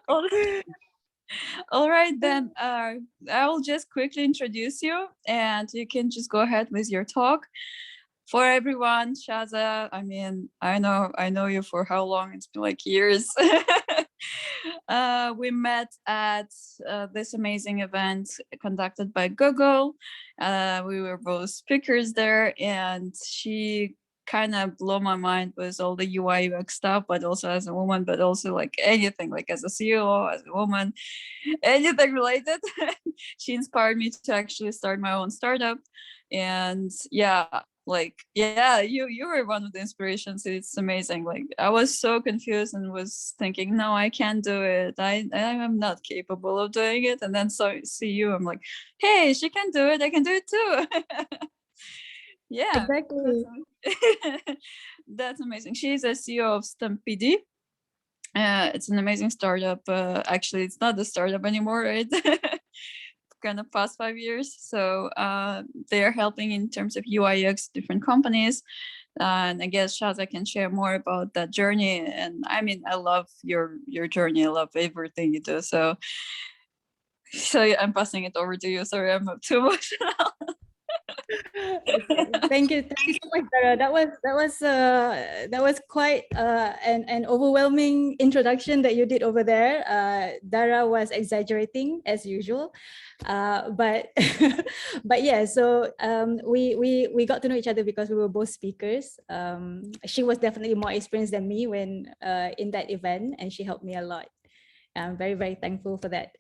All right, then I will just quickly introduce you and you can just go ahead with your talk. For everyone, Shaza, I mean, I know you for how long? It's been like years. We met at this amazing event conducted by Google. We were both speakers there, and she kind of blew my mind with all the UI UX stuff, but also as a woman, but also like anything, like as a CEO, as a woman, anything related. She inspired me to actually start my own startup. And yeah, like, yeah, you were one of the inspirations. It's amazing. Like, I was so confused and was thinking, no, I can't do it. I am not capable of doing it. And then see you, I'm like, hey, she can do it, I can do it too. Yeah, exactly. That's amazing. She's a CEO of Stampede. It's an amazing startup. Actually, it's not a startup anymore, right? Kind of past 5 years. So they are helping in terms of UI UX different companies. And I guess Shaza can share more about that journey. And I mean, I love your journey. I love everything you do. So yeah, I'm passing it over to you. Sorry, I'm too emotional. Okay. Thank you so much, Dara. That was quite an overwhelming introduction that you did over there. Dara was exaggerating as usual, but but yeah. So we got to know each other because we were both speakers. She was definitely more experienced than me when in that event, and she helped me a lot. I'm very thankful for that.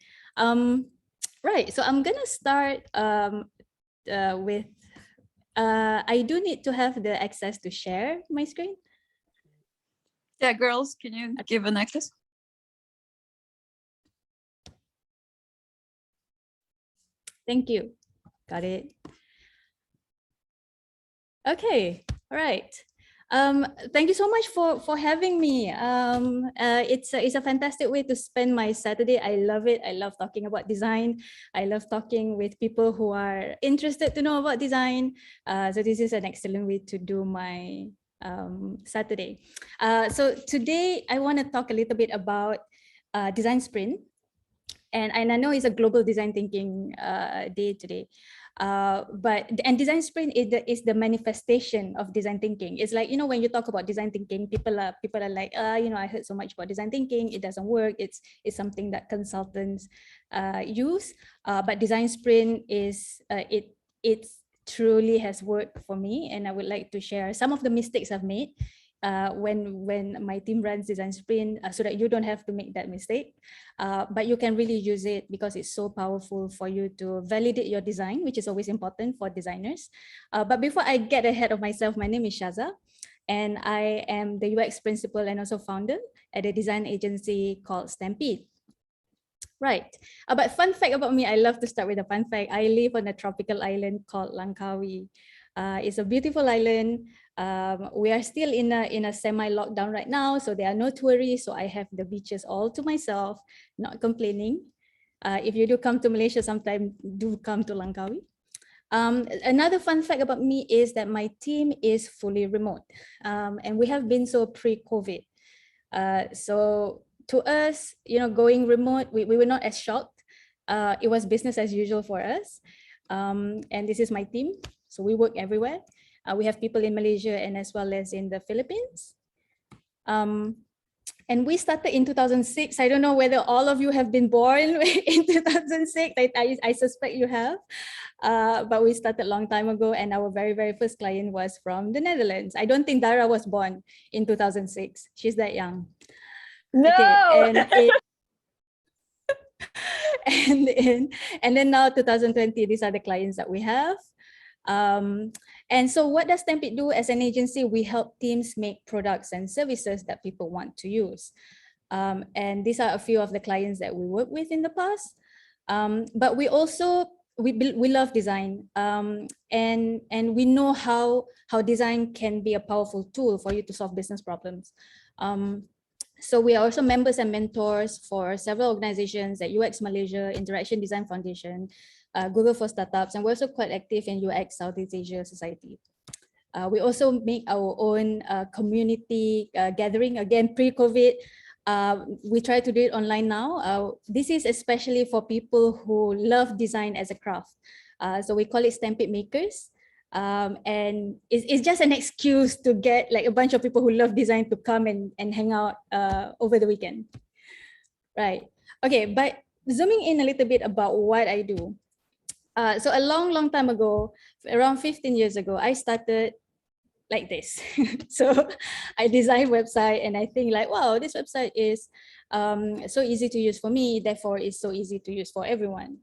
Right. So I'm gonna start with. I do need to have the access to share my screen. Yeah, girls, can you give an access? Thank you. Got it. Okay. All right. Thank you so much for having me. It's a fantastic way to spend my Saturday. I love it. I love talking about design. I love talking with people who are interested to know about design. So this is an excellent way to do my Saturday. So today I want to talk a little bit about design sprint. And I know it's a global design thinking day today. But design sprint is the manifestation of design thinking. It's like, you know, when you talk about design thinking, people are like, you know, I heard so much about design thinking, it doesn't work. It's something that consultants use. But design sprint is it truly has worked for me, and I would like to share some of the mistakes I've made when my team runs design sprint, so that you don't have to make that mistake. But you can really use it because it's so powerful for you to validate your design, which is always important for designers. But before I get ahead of myself, my name is Shaza, and I am the UX principal and also founder at a design agency called Stampede. Right. But fun fact about me, I love to start with a fun fact. I live on a tropical island called Langkawi. It's a beautiful island. We are still in a semi-lockdown right now, so there are no tourists. So I have the beaches all to myself, not complaining. If you do come to Malaysia sometime, do come to Langkawi. Another fun fact about me is that my team is fully remote, and we have been so pre-COVID. So to us, you know, going remote, we were not as shocked. It was business as usual for us. And this is my team. So we work everywhere. We have people in Malaysia and as well as in the Philippines. And we started in 2006. I don't know whether all of you have been born in 2006. I suspect you have. But we started a long time ago, and our very first client was from the Netherlands. I don't think Dara was born in 2006. She's that young. No. Okay. And then now 2020, these are the clients that we have. And so what does Stampede do as an agency? We help teams make products and services that people want to use. And these are a few of the clients that we work with in the past. But we also, we love design, and we know how design can be a powerful tool for you to solve business problems. So we are also members and mentors for several organizations at UX Malaysia, Interaction Design Foundation, Google for Startups, and we're also quite active in UX Southeast Asia Society. We also make our own community gathering, again, pre-COVID. We try to do it online now. This is especially for people who love design as a craft. So we call it Stampede Makers. And it's just an excuse to get like a bunch of people who love design to come and hang out over the weekend. Right. Okay, but zooming in a little bit about what I do. So a long time ago, around 15 years ago, I started like this. So I designed website and I think like, wow, this website is so easy to use for me, therefore it's so easy to use for everyone.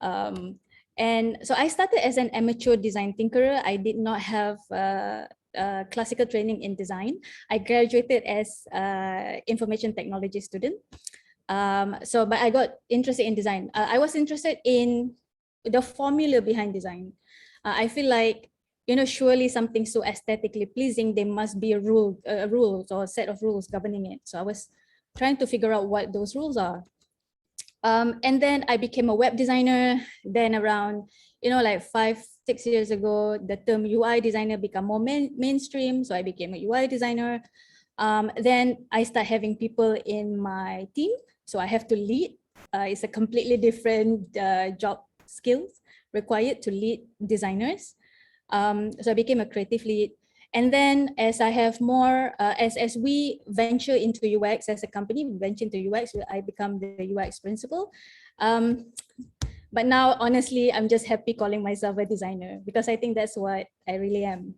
And so I started as an amateur design thinker. I did not have classical training in design. I graduated as information technology student. But I got interested in design. I was interested in the formula behind design. I feel like, you know, surely something so aesthetically pleasing, there must be a rules or a set of rules governing it. So I was trying to figure out what those rules are. And then I became a web designer. Then around, you know, like 5-6 years ago, the term UI designer became more mainstream. So I became a UI designer. Then I start having people in my team. So I have to lead. It's a completely different job skills required to lead designers. So I became a creative lead. And then as I have more, as we venture into UX as a company, we venture into UX, I become the UX principal. But now, honestly, I'm just happy calling myself a designer because I think that's what I really am.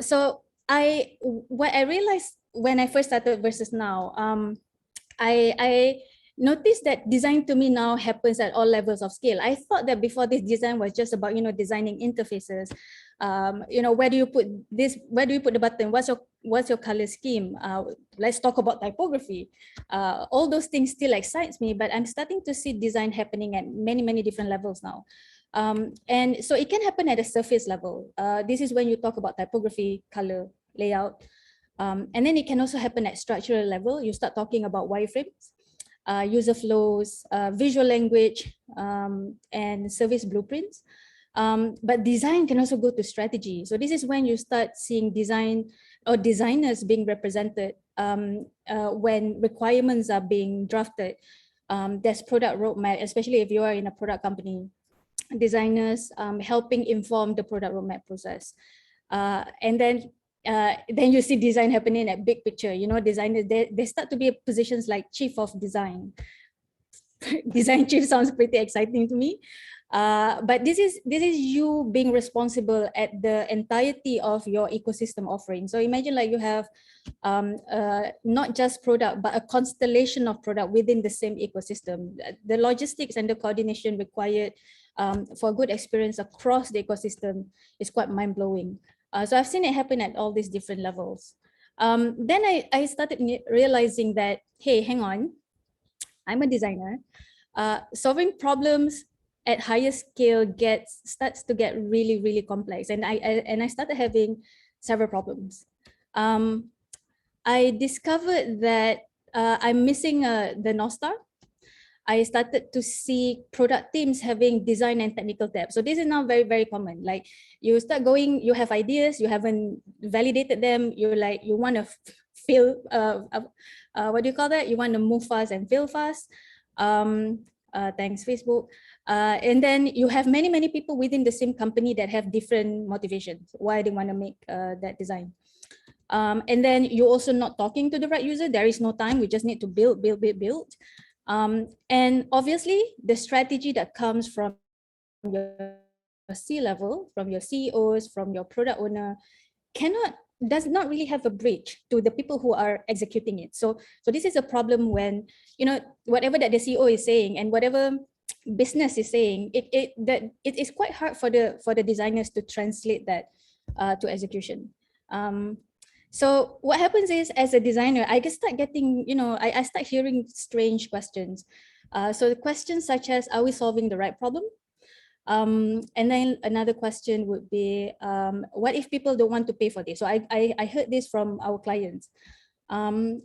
So what I realized when I first started versus now, I noticed that design to me now happens at all levels of scale. I thought that before this design was just about, you know, designing interfaces. You know, where do you put this? Where do you put the button? What's your color scheme? Let's talk about typography. All those things still excites me, but I'm starting to see design happening at many different levels now. And so it can happen at a surface level. This is when you talk about typography, color, layout. And then it can also happen at structural level. You start talking about wireframes, user flows, visual language, and service blueprints. But design can also go to strategy. So this is when you start seeing design or designers being represented when requirements are being drafted. There's product roadmap, especially if you are in a product company, designers helping inform the product roadmap process. And then you see design happening at big picture. You know, designers, they start to be positions like chief of design. Design chief sounds pretty exciting to me. But this is you being responsible at the entirety of your ecosystem offering. So imagine like you have not just product, but a constellation of product within the same ecosystem. The logistics and the coordination required for a good experience across the ecosystem is quite mind-blowing. So I've seen it happen at all these different levels. Then I started realizing that, hey, hang on, I'm a designer. Solving problems at higher scale starts to get really complex, and I started having several problems. I discovered that I'm missing the North Star. I started to see product teams having design and technical tabs. So this is now very common. Like you start going, you have ideas, you haven't validated them. You're like, you want to fail. What do you call that? You want to move fast and fail fast. Thanks, Facebook. And then you have many people within the same company that have different motivations why they want to make that design. And then you're also not talking to the right user. There is no time. We just need to build. And obviously, the strategy that comes from your C-level, from your CEOs, from your product owner, does not really have a bridge to the people who are executing it. So this is a problem when, you know, whatever that the CEO is saying and whatever business is saying, it is quite hard for the designers to translate that to execution. So what happens is, as a designer, I just start getting, you know, I start hearing strange questions. So the questions such as, are we solving the right problem? And then another question would be, what if people don't want to pay for this? So I heard this from our clients. And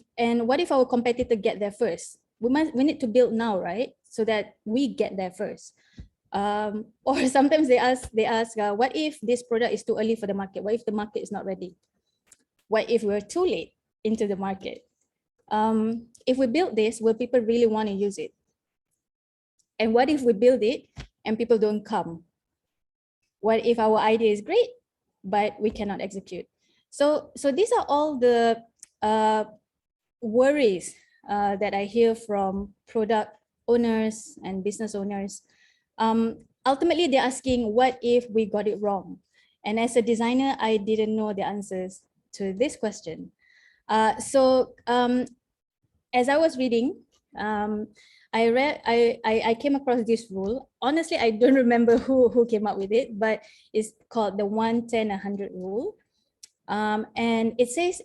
what if our competitor get there first? We need to build now, right? So that we get there first. Or sometimes they ask, what if this product is too early for the market? What if the market is not ready? What if we're too late into the market? If we build this, will people really want to use it? And what if we build it and people don't come? What if our idea is great, but we cannot execute? So these are all the worries that I hear from product owners and business owners. Ultimately, they're asking, what if we got it wrong? And as a designer, I didn't know the answers to this question. As I was reading, I came across this rule. Honestly, I don't remember who came up with it, but it's called the 1-10-100 rule. And it says,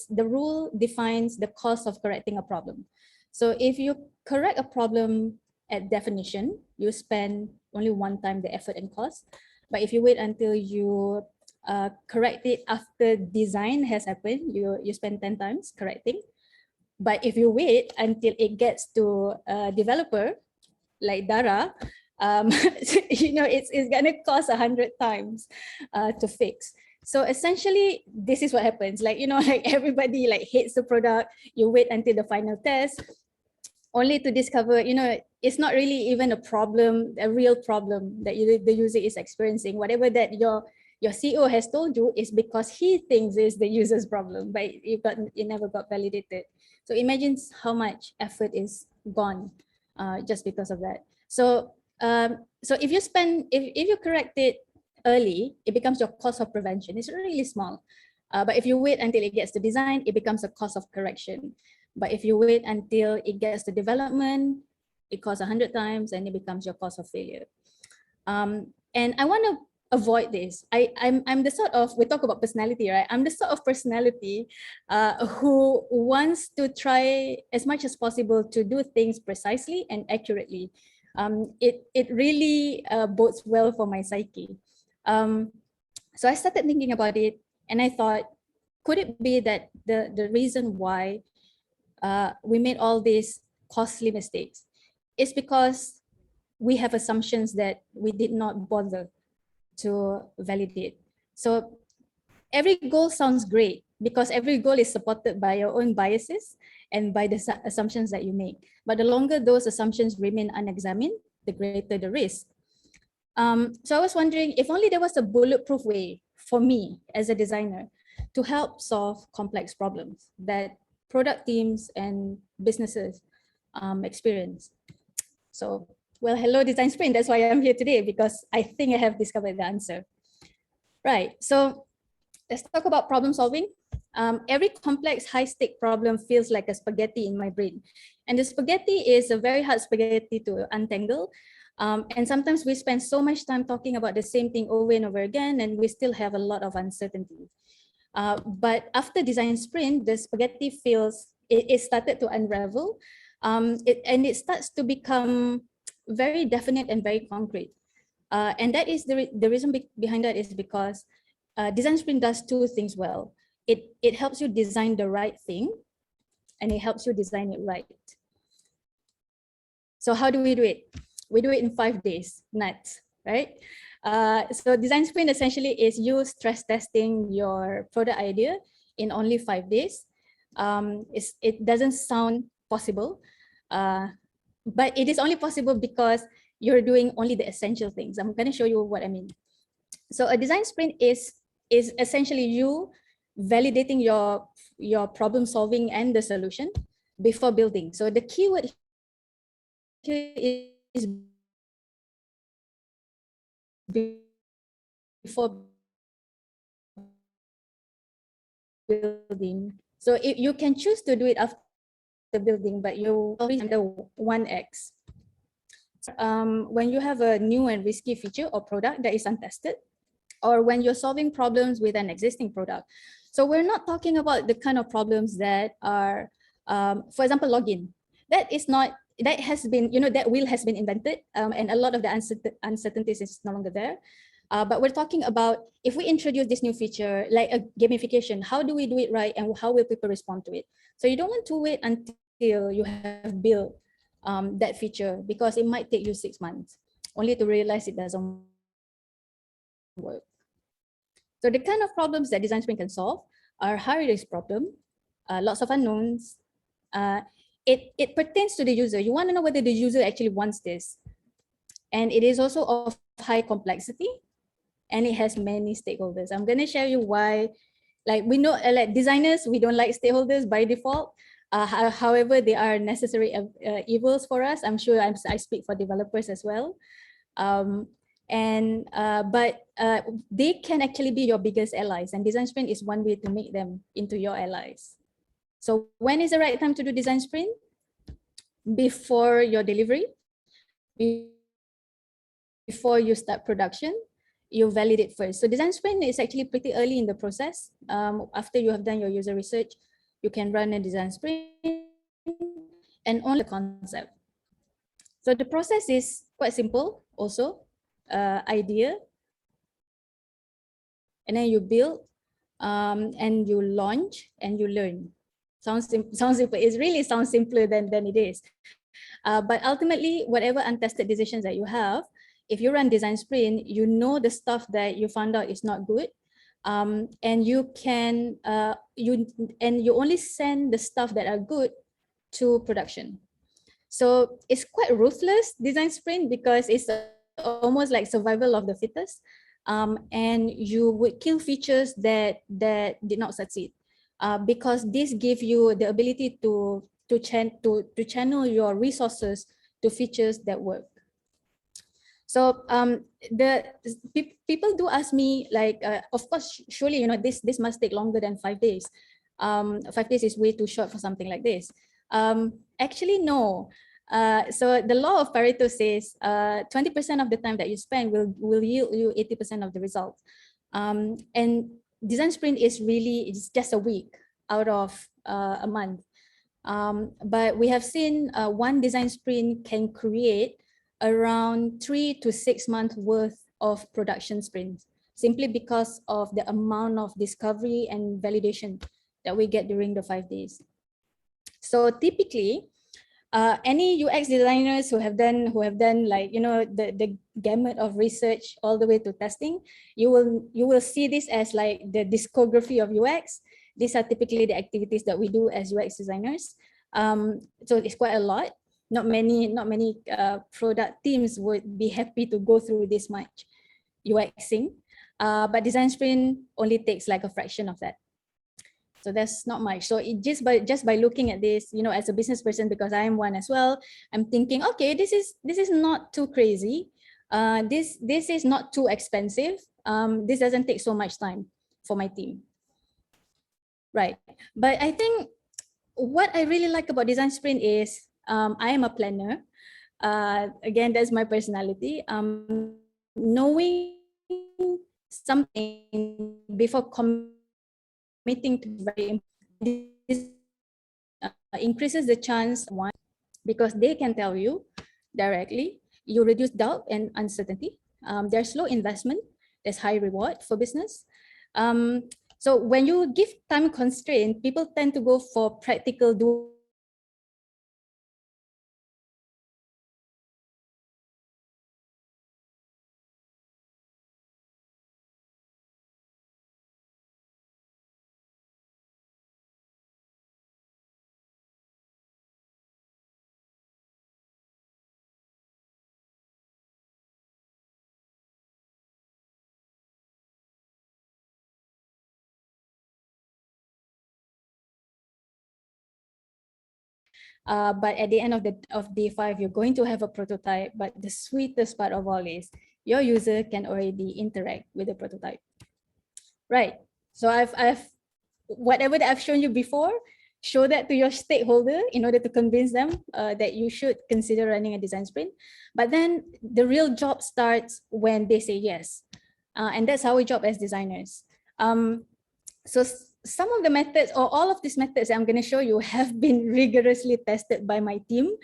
the rule defines the cost of correcting a problem. So if you correct a problem at definition, you spend only one time the effort and cost. But if you wait until you correct it after design has happened, you spend 10 times correcting. But if you wait until it gets to a developer like Dara, it's gonna cost 100 times to fix. So essentially, this is what happens. Like everybody hates the product. You wait until the final test, only to discover, it's not really even a problem, a real problem that the user is experiencing. Whatever that your CEO has told you is because he thinks is the user's problem, but it never got validated. So imagine how much effort is gone just because of that. So if you correct it early, it becomes your cost of prevention. It's really small. But if you wait until it gets to design, it becomes a cost of correction. But if you wait until it gets to development, it costs 100 times and it becomes your cost of failure. And I want to avoid this. I'm the sort of, we talk about personality, right? I'm the sort of personality who wants to try as much as possible to do things precisely and accurately. It really bodes well for my psyche. So I started thinking about it, and I thought, could it be that the reason why we made all these costly mistakes is because we have assumptions that we did not bother to validate. So every goal sounds great because every goal is supported by your own biases and by the assumptions that you make. But the longer those assumptions remain unexamined, the greater the risk. So I was wondering if only there was a bulletproof way for me as a designer to help solve complex problems that product teams and businesses experience. So, well, hello Design Sprint. That's why I'm here today, because I think I have discovered the answer. Right, so let's talk about problem solving. Every complex high-stake problem feels like a spaghetti in my brain. And the spaghetti is a very hard spaghetti to untangle. And sometimes we spend so much time talking about the same thing over and over again, and we still have a lot of uncertainty. But after design sprint, the spaghetti it started to unravel. And it starts to become very definite and very concrete. And that is the reason behind that is because design sprint does two things well. It helps you design the right thing, and it helps you design it right. So how do we do it? We do it in 5 days, nuts, right? So design sprint essentially is you stress testing your product idea in only 5 days. It doesn't sound possible, but it is only possible because you're doing only the essential things. I'm going to show you what I mean. So a design sprint is essentially you validating your problem solving and the solution before building. So the keyword here is before building. So you can choose to do it after building, but you always under 1x. When you have a new and risky feature or product that is untested, or when you're solving problems with an existing product. So we're not talking about the kind of problems that are, for example, login. That has been, that wheel has been invented, and a lot of the uncertainties is no longer there. But we're talking about if we introduce this new feature, like a gamification, how do we do it right and how will people respond to it? So you don't want to wait until you have built that feature, because it might take you 6 months only to realize it doesn't work. So the kind of problems that design sprint can solve are high risk problem, lots of unknowns. It pertains to the user. You want to know whether the user actually wants this. And it is also of high complexity, and it has many stakeholders. I'm going to share you why. Like we know, like designers, we don't like stakeholders by default. However, they are necessary evils for us. I'm sure I speak for developers as well. But they can actually be your biggest allies, and design sprint is one way to make them into your allies. So when is the right time to do design sprint? Before your delivery, before you start production, you validate first. So design sprint is actually pretty early in the process. After you have done your user research, you can run a design sprint and only the concept. So the process is quite simple also. Idea, and then you build, and you launch, and you learn. Sounds simple. It really sounds simpler than it is. But ultimately, whatever untested decisions that you have, if you run design sprint, you know the stuff that you found out is not good, and you can you only send the stuff that are good to production. So it's quite ruthless design sprint because it's almost like survival of the fittest, and you would kill features that did not succeed, because this gives you the ability to channel your resources to features that work. So people do ask me, like, of course, surely this must take longer than 5 days. 5 days is way too short for something like this. Actually, no. So the law of Pareto says 20% of the time that you spend will yield you 80% of the results. And design sprint is really, it's just a week out of a month. But we have seen one design sprint can create around 3 to 6 months worth of production sprints, simply because of the amount of discovery and validation that we get during the 5 days. So typically, any UX designers who have done like the gamut of research all the way to testing, you will see this as like the discography of UX. These are typically the activities that we do as UX designers. So it's quite a lot. Not many product teams would be happy to go through this much UXing, but design sprint only takes like a fraction of that. So that's not much. So it just by looking at this, as a business person, because I am one as well, I'm thinking, okay, this is not too crazy. This is not too expensive. This doesn't take so much time for my team. Right. But I think what I really like about design sprint is I am a planner. Again, that's my personality. Knowing something before committing to very important increases the chance, one, because they can tell you directly. You reduce doubt and uncertainty. There's low investment. There's high reward for business. So when you give time constraint, people tend to go for practical doable but at the end of day 5, you're going to have a prototype. But the sweetest part of all is your user can already interact with the prototype. Right. So I've whatever that I've shown you before, show that to your stakeholder in order to convince them that you should consider running a design sprint. But then the real job starts when they say yes. And that's our job as designers. So some of the methods, or all of these methods that I'm going to show you, have been rigorously tested by my team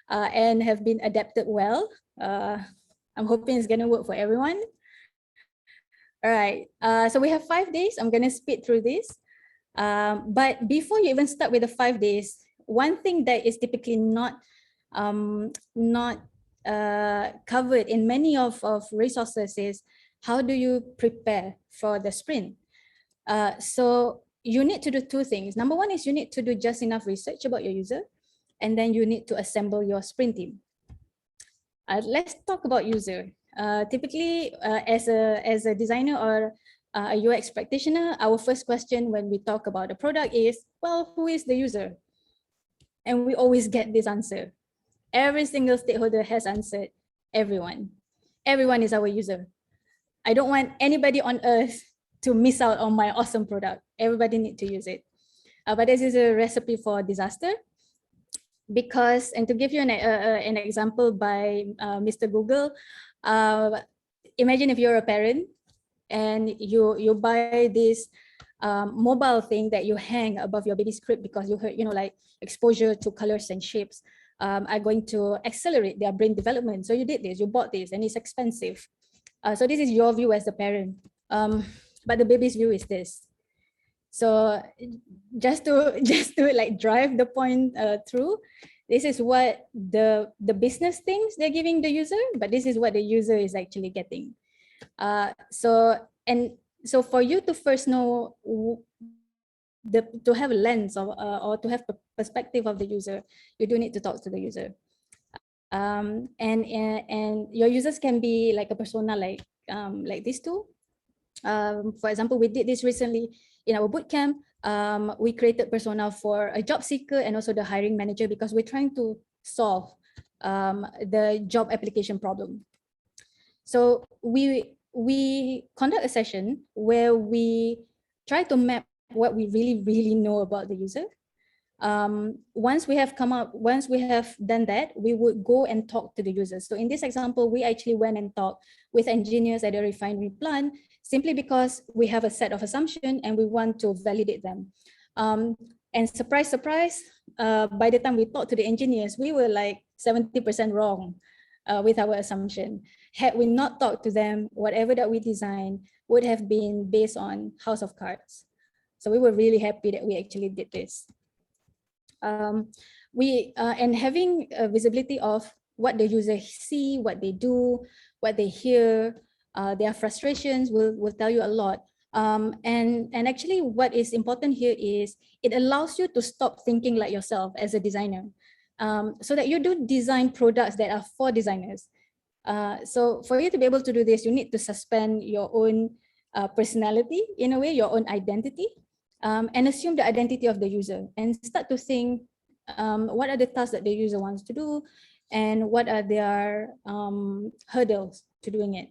and have been adapted well. I'm hoping it's going to work for everyone. All right, so we have 5 days. I'm going to speed through this. But before you even start with the 5 days, one thing that is typically not covered in many of resources is how do you prepare for the sprint? So you need to do two things. Number one is you need to do just enough research about your user, and then you need to assemble your sprint team. Let's talk about user. Typically, as a designer or a UX practitioner, our first question when we talk about a product is, well, who is the user? And we always get this answer. Every single stakeholder has answered, everyone. Everyone is our user. I don't want anybody on earth to miss out on my awesome product. Everybody need to use it. But this is a recipe for disaster. Because, and to give you an example by Mr. Google, imagine if you're a parent and you buy this mobile thing that you hang above your baby's crib because you heard, like exposure to colors and shapes are going to accelerate their brain development. So you did this, you bought this, and it's expensive. So this is your view as the parent. But the baby's view is this. So just to like drive the point through, this is what the business thinks they're giving the user, but this is what the user is actually getting. So for you to first know to have a lens of, or to have the perspective of the user, you do need to talk to the user. And your users can be like a persona like these two. For example, we did this recently in our bootcamp. We created persona for a job seeker and also the hiring manager because we're trying to solve the job application problem. So we conduct a session where we try to map what we really know about the user. Once we have done that, we would go and talk to the users. So in this example, we actually went and talked with engineers at a refinery plant simply because we have a set of assumptions and we want to validate them. And surprise, surprise, by the time we talked to the engineers, we were like 70% wrong with our assumption. Had we not talked to them, whatever that we designed would have been based on House of Cards. So we were really happy that we actually did this. And having a visibility of what the user see, what they do, what they hear, their frustrations will tell you a lot. And actually what is important here is it allows you to stop thinking like yourself as a designer, so that you do design products that are for designers. So for you to be able to do this, you need to suspend your own personality, in a way, your own identity, and assume the identity of the user and start to think what are the tasks that the user wants to do and what are their hurdles to doing it.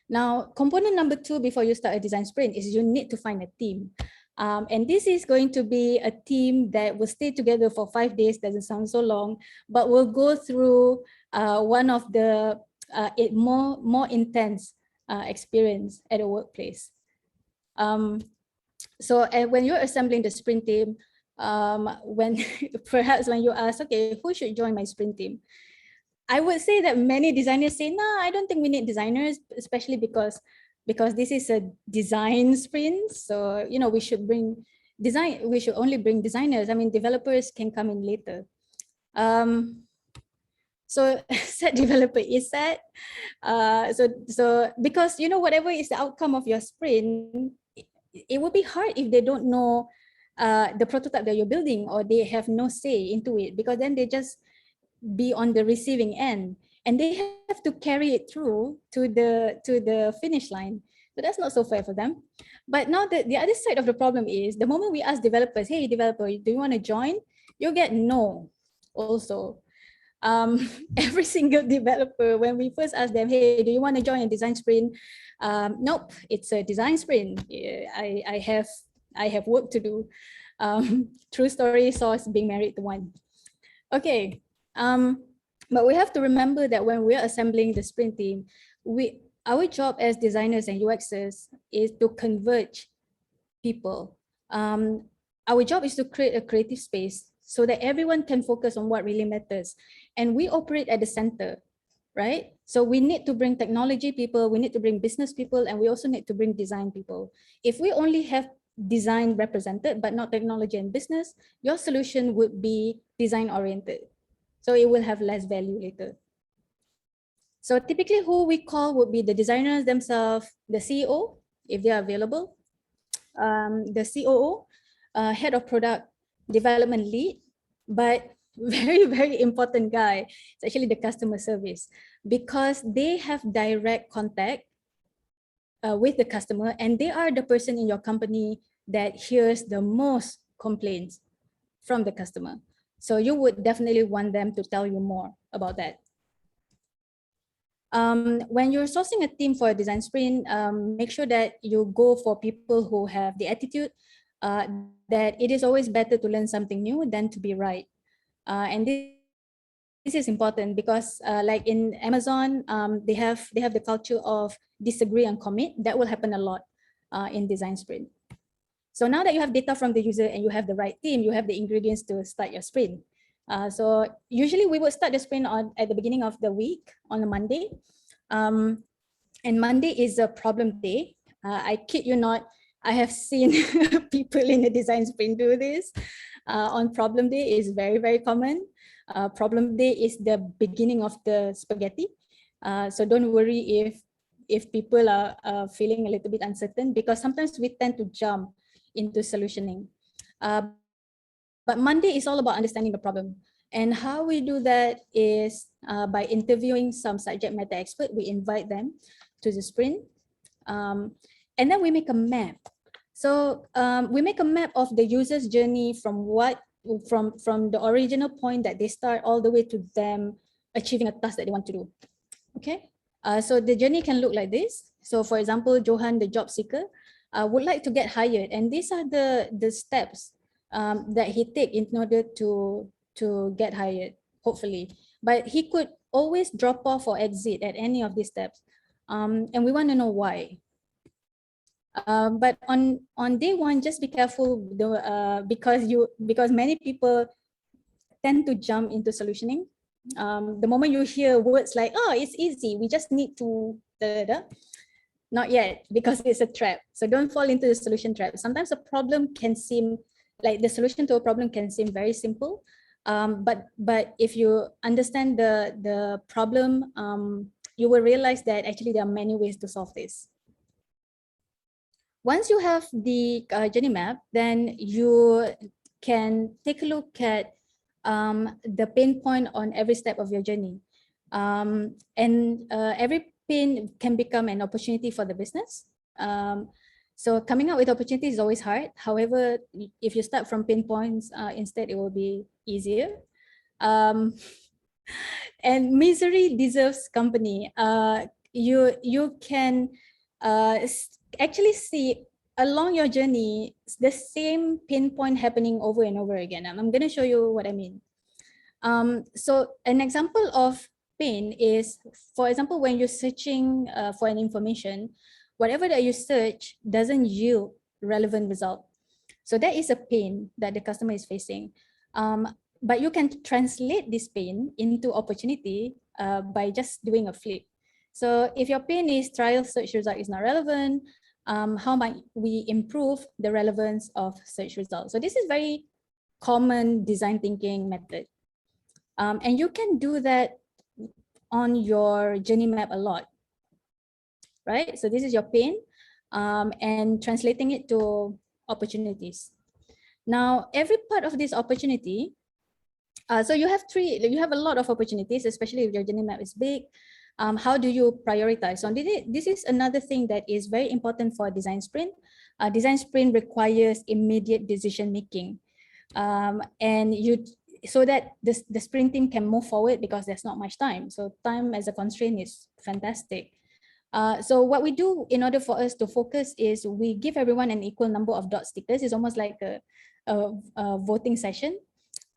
Now, component number 2 before you start a design sprint is you need to find a team. And this is going to be a team that will stay together for 5 days, doesn't sound so long, but we'll go through one of the more intense experience at a workplace. So when you're assembling the sprint team, perhaps when you ask, okay, who should join my sprint team? I would say that many designers say, no, I don't think we need designers, especially because this is a design sprint. So, we should only bring designers. I mean, developers can come in later. So set developer is set. So because, whatever is the outcome of your sprint, it would be hard if they don't know the prototype that you're building, or they have no say into it, because then they just be on the receiving end and they have to carry it through to the finish line. So that's not so fair for them. But now the other side of the problem is the moment we ask developers, hey, developer, do you want to join? You get no also. Every single developer, when we first ask them, hey, do you want to join a design sprint? Nope, it's a design sprint. I have work to do. True story, source, being married to one. Okay. But we have to remember that when we're assembling the sprint team, our job as designers and UXers is to converge people. Our job is to create a creative space so that everyone can focus on what really matters. And we operate at the center, right? So we need to bring technology people, we need to bring business people, and we also need to bring design people. If we only have design represented, but not technology and business, your solution would be design oriented. So it will have less value later. So typically who we call would be the designers themselves, the CEO, if they are available, the COO, head of product development lead, but very, very important guy, it's actually the customer service, because they have direct contact with the customer, and they are the person in your company that hears the most complaints from the customer. So you would definitely want them to tell you more about that. When you're sourcing a team for a design sprint, make sure that you go for people who have the attitude that it is always better to learn something new than to be right. And this is important because like in Amazon, they have the culture of disagree and commit. That will happen a lot in design sprint. So now that you have data from the user and you have the right team, you have the ingredients to start your sprint. So usually we would start the sprint at the beginning of the week on a Monday. And Monday is a problem day. I kid you not, I have seen people in the design sprint do this. On problem day is very, very common. Problem day is the beginning of the spaghetti. So don't worry if people are feeling a little bit uncertain, because sometimes we tend to jump into solutioning. But Monday is all about understanding the problem. And how we do that is by interviewing some subject matter expert. We invite them to the sprint. And then we make a map. So we make a map of the user's journey from the original point that they start all the way to them achieving a task that they want to do. Okay. So the journey can look like this. So for example, Johan, the job seeker, would like to get hired. And these are the steps that he take in order to get hired, hopefully. But he could always drop off or exit at any of these steps. And we want to know why. But on day one, just be careful because many people tend to jump into solutioning. The moment you hear words like, oh, it's easy, we just need to, not yet, because it's a trap. So don't fall into the solution trap. Sometimes a problem can seem like the solution to a problem can seem very simple. But if you understand the problem, you will realize that actually there are many ways to solve this. Once you have the journey map, then you can take a look at the pain point on every step of your journey. And every pain can become an opportunity for the business. So coming up with opportunities is always hard. However, if you start from pain points, instead it will be easier. And misery deserves company. You can actually see along your journey the same pinpoint happening over and over again. I'm going to show you what I mean. So an example of pain is, for example, when you're searching for an information, whatever that you search doesn't yield relevant result. So that is a pain that the customer is facing. But you can translate this pain into opportunity by just doing a flip. So if your pain is trial search result is not relevant, how might we improve the relevance of search results? So this is very common design thinking method. And you can do that on your journey map a lot, right? So this is your pain and translating it to opportunities. Now, every part of this opportunity, so you have a lot of opportunities, especially if your journey map is big. How do you prioritize? So this is another thing that is very important for a design sprint. Design sprint requires immediate decision making, so that the sprint team can move forward because there's not much time. So time as a constraint is fantastic. So what we do in order for us to focus is we give everyone an equal number of dot stickers. It's almost like a voting session,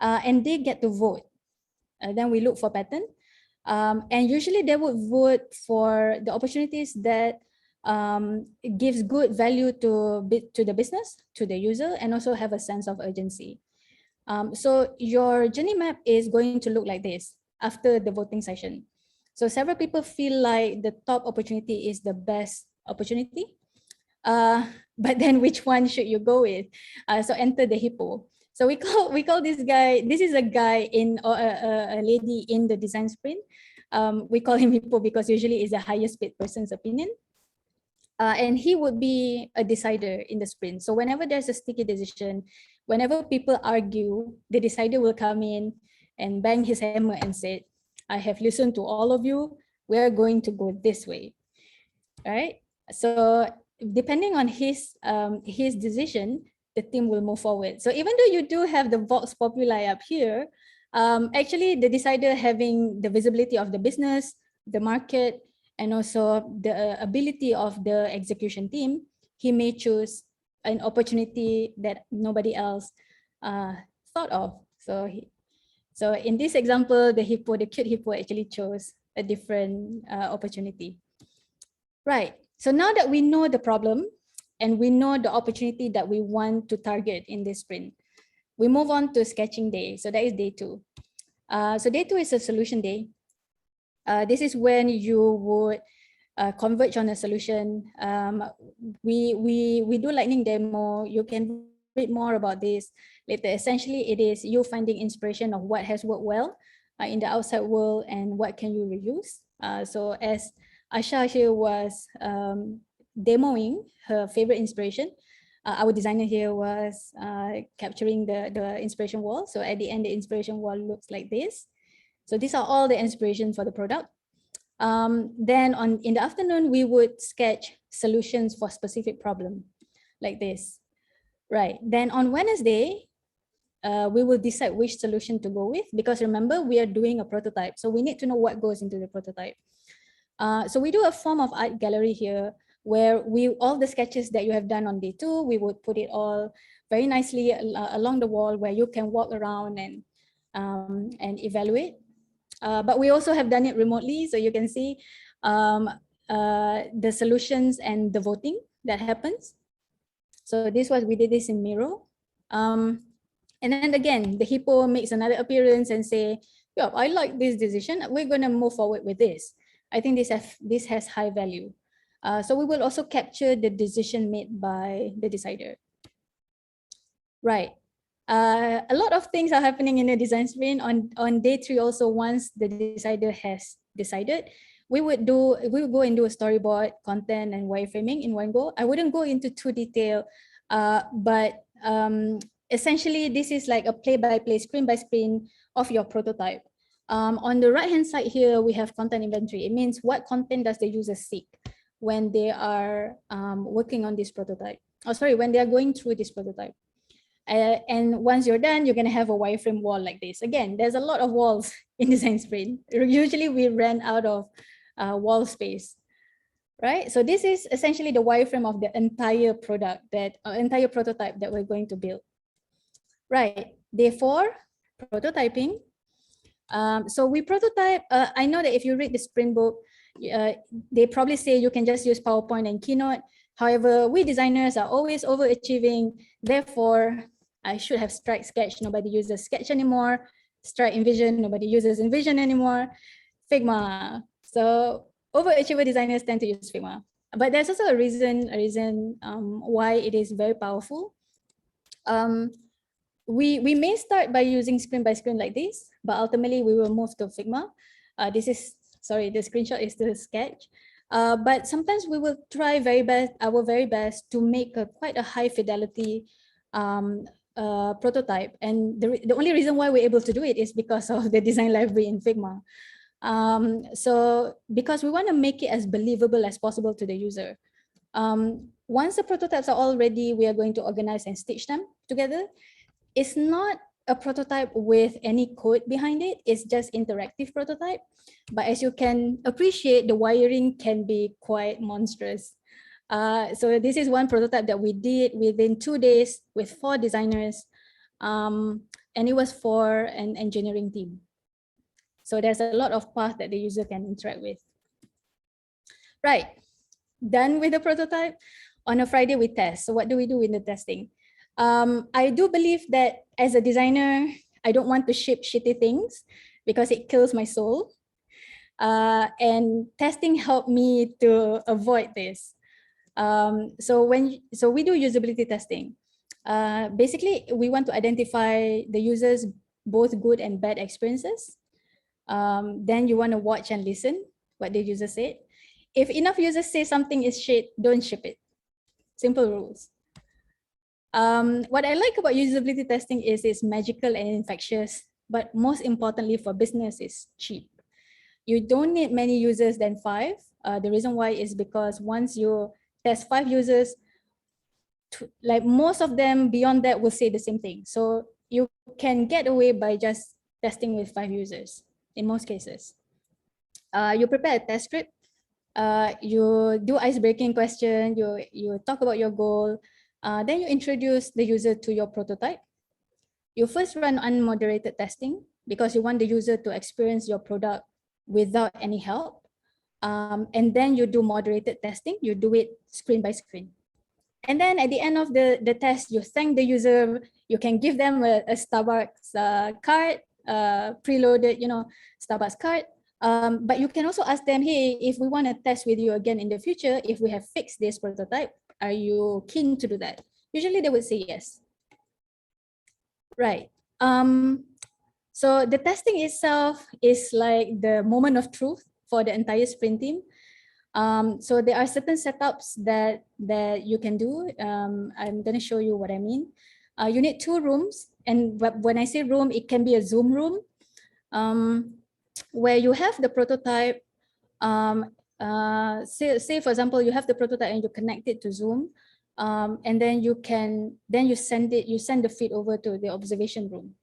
and they get to vote. Then we look for pattern. And usually they would vote for the opportunities that gives good value to the business, to the user, and also have a sense of urgency. So your journey map is going to look like this after the voting session. So several people feel like the top opportunity is the best opportunity. But then which one should you go with? So enter the hippo. So we call this guy, this is a guy or a lady in the design sprint. We call him hippo because usually it's the highest paid person's opinion. And he would be a decider in the sprint. So whenever there's a sticky decision, whenever people argue, the decider will come in and bang his hammer and say, I have listened to all of you. We're going to go this way, right? So depending on his decision, the team will move forward. So even though you do have the Vox Populi up here, actually the decider having the visibility of the business, the market, and also the ability of the execution team, he may choose an opportunity that nobody else uh, thought of. So in this example, the cute hippo actually chose a different opportunity. Right. So now that we know the problem and we know the opportunity that we want to target in this sprint, we move on to sketching day. So that is day 2. So day 2 is a solution day. This is when you would converge on a solution. We do lightning demo. You can read more about this later. Essentially, it is you finding inspiration of what has worked well in the outside world and what can you reuse. So as Asha here was demoing her favorite inspiration, our designer here was capturing the inspiration wall. So at the end, the inspiration wall looks like this. So these are all the inspiration for the product. Then in the afternoon, we would sketch solutions for specific problem like this. Right. Then on Wednesday, we will decide which solution to go with, because remember, we are doing a prototype. So we need to know what goes into the prototype. So we do a form of art gallery here where all the sketches that you have done on day 2, we would put it all very nicely along the wall where you can walk around and evaluate. But we also have done it remotely, so you can see the solutions and the voting that happens. So we did this in Miro. And then again, the hippo makes another appearance and say, yeah, I like this decision. We're going to move forward with this. I think this has high value. So we will also capture the decision made by the decider. Right. A lot of things are happening in the design sprint. On day 3 also, once the decider has decided, we would go and do a storyboard, content, and wireframing in one go. I wouldn't go into too detail, but essentially this is like a play-by-play, screen-by-screen of your prototype. On the right-hand side here, we have content inventory. It means what content does the user seek when they are working on this prototype. When they are going through this prototype. And once you're done, you're going to have a wireframe wall like this. Again, there's a lot of walls in design sprint. Usually we ran out of wall space, right? So this is essentially the wireframe of the entire entire prototype that we're going to build. Right, day 4, prototyping. So we prototype. I know that if you read the sprint book, they probably say you can just use PowerPoint and Keynote. However, we designers are always overachieving. Therefore, I should have Strike Sketch. Nobody uses Sketch anymore. Strike InVision. Nobody uses InVision anymore. Figma. So overachiever designers tend to use Figma. But there's also a reason why it is very powerful. We may start by using screen by screen like this, but ultimately we will move to Figma. The screenshot is the sketch. But sometimes we will try our very best to make quite a high fidelity prototype. And the only reason why we're able to do it is because of the design library in Figma. So because we want to make it as believable as possible to the user. Once the prototypes are all ready, we are going to organize and stitch them together. It's not a prototype with any code behind it. It's just interactive prototype. But as you can appreciate, the wiring can be quite monstrous. So this is one prototype that we did within 2 days with 4 designers. And it was for an engineering team. So there's a lot of path that the user can interact with. Right, done with the prototype. On a Friday, we test. So what do we do in the testing? I do believe that as a designer, I don't want to ship shitty things because it kills my soul. And testing helped me to avoid this. So we do usability testing. Basically, we want to identify the user's both good and bad experiences. Then you want to watch and listen what the user said. If enough users say something is shit, don't ship it. Simple rules. What I like about usability testing is it's magical and infectious, but most importantly for business, it's cheap. You don't need many users than 5. The reason why is because once you test 5 users, like most of them beyond that will say the same thing. So you can get away by just testing with 5 users in most cases. You prepare a test script. You do ice-breaking question. You talk about your goal. Then you introduce the user to your prototype. You first run unmoderated testing because you want the user to experience your product without any help. And then you do moderated testing. You do it screen by screen. And then at the end of the test, you thank the user. You can give them a Starbucks card, preloaded, Starbucks card. But you can also ask them, hey, if we want to test with you again in the future, if we have fixed this prototype, are you keen to do that? Usually they would say yes. Right. So the testing itself is like the moment of truth for the entire sprint team. So there are certain setups that you can do. I'm going to show you what I mean. You need 2 rooms, and when I say room, it can be a Zoom room where you have the prototype. Say for example, you have the prototype and you connect it to Zoom, and then you send the feed over to the observation room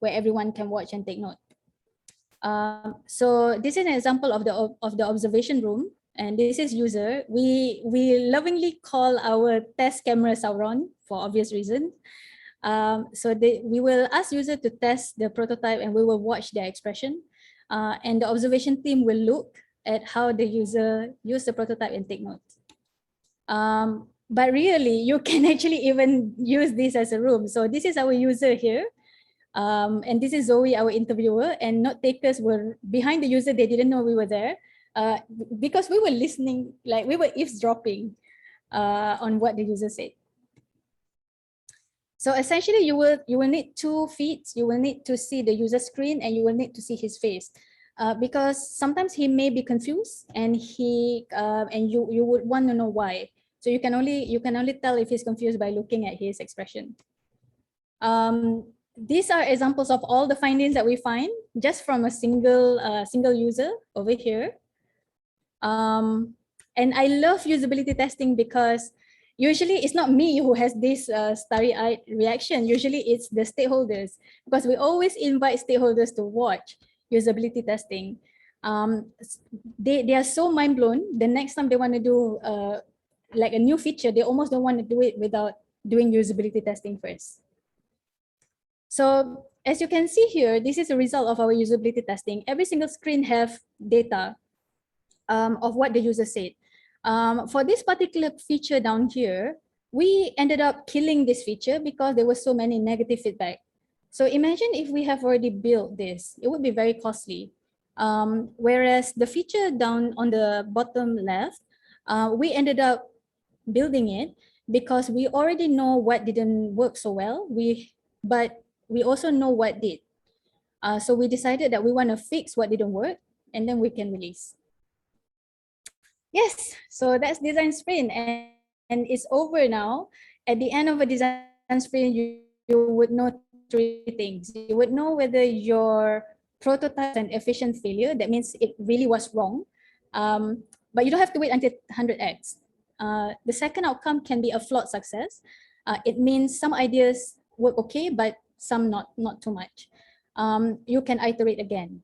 where everyone can watch and take note. So this is an example of the observation room. And this is user. We lovingly call our test camera Sauron for obvious reasons. So we will ask user to test the prototype and we will watch their expression. And the observation team will look at how the user use the prototype and take notes. But really, you can actually even use this as a room. So this is our user here. And this is Zoe, our interviewer, and note takers were behind the user. They didn't know we were there. Because we were listening, like we were eavesdropping on what the user said. So essentially, you will need 2 feeds. You will need to see the user screen, and you will need to see his face, because sometimes he may be confused, and you would want to know why. So you can only tell if he's confused by looking at his expression. These are examples of all the findings that we find just from a single user over here. And I love usability testing because usually it's not me who has this starry-eyed reaction. Usually it's the stakeholders, because we always invite stakeholders to watch usability testing. They are so mind blown. The next time they want to do like a new feature, they almost don't want to do it without doing usability testing first. So as you can see here, this is a result of our usability testing. Every single screen have data of what the user said. For this particular feature down here, we ended up killing this feature because there was so many negative feedback. So imagine if we have already built this, it would be very costly. Whereas the feature down on the bottom left, we ended up building it because we already know what didn't work so well, but we also know what did. So we decided that we want to fix what didn't work, and then we can release. Yes, so that's design sprint, and it's over now. At the end of a design sprint, you would know 3 things. You would know whether your prototype is an efficient failure. That means it really was wrong. But you don't have to wait until 100x. The second outcome can be a flawed success. It means some ideas work okay, but some not too much. You can iterate again.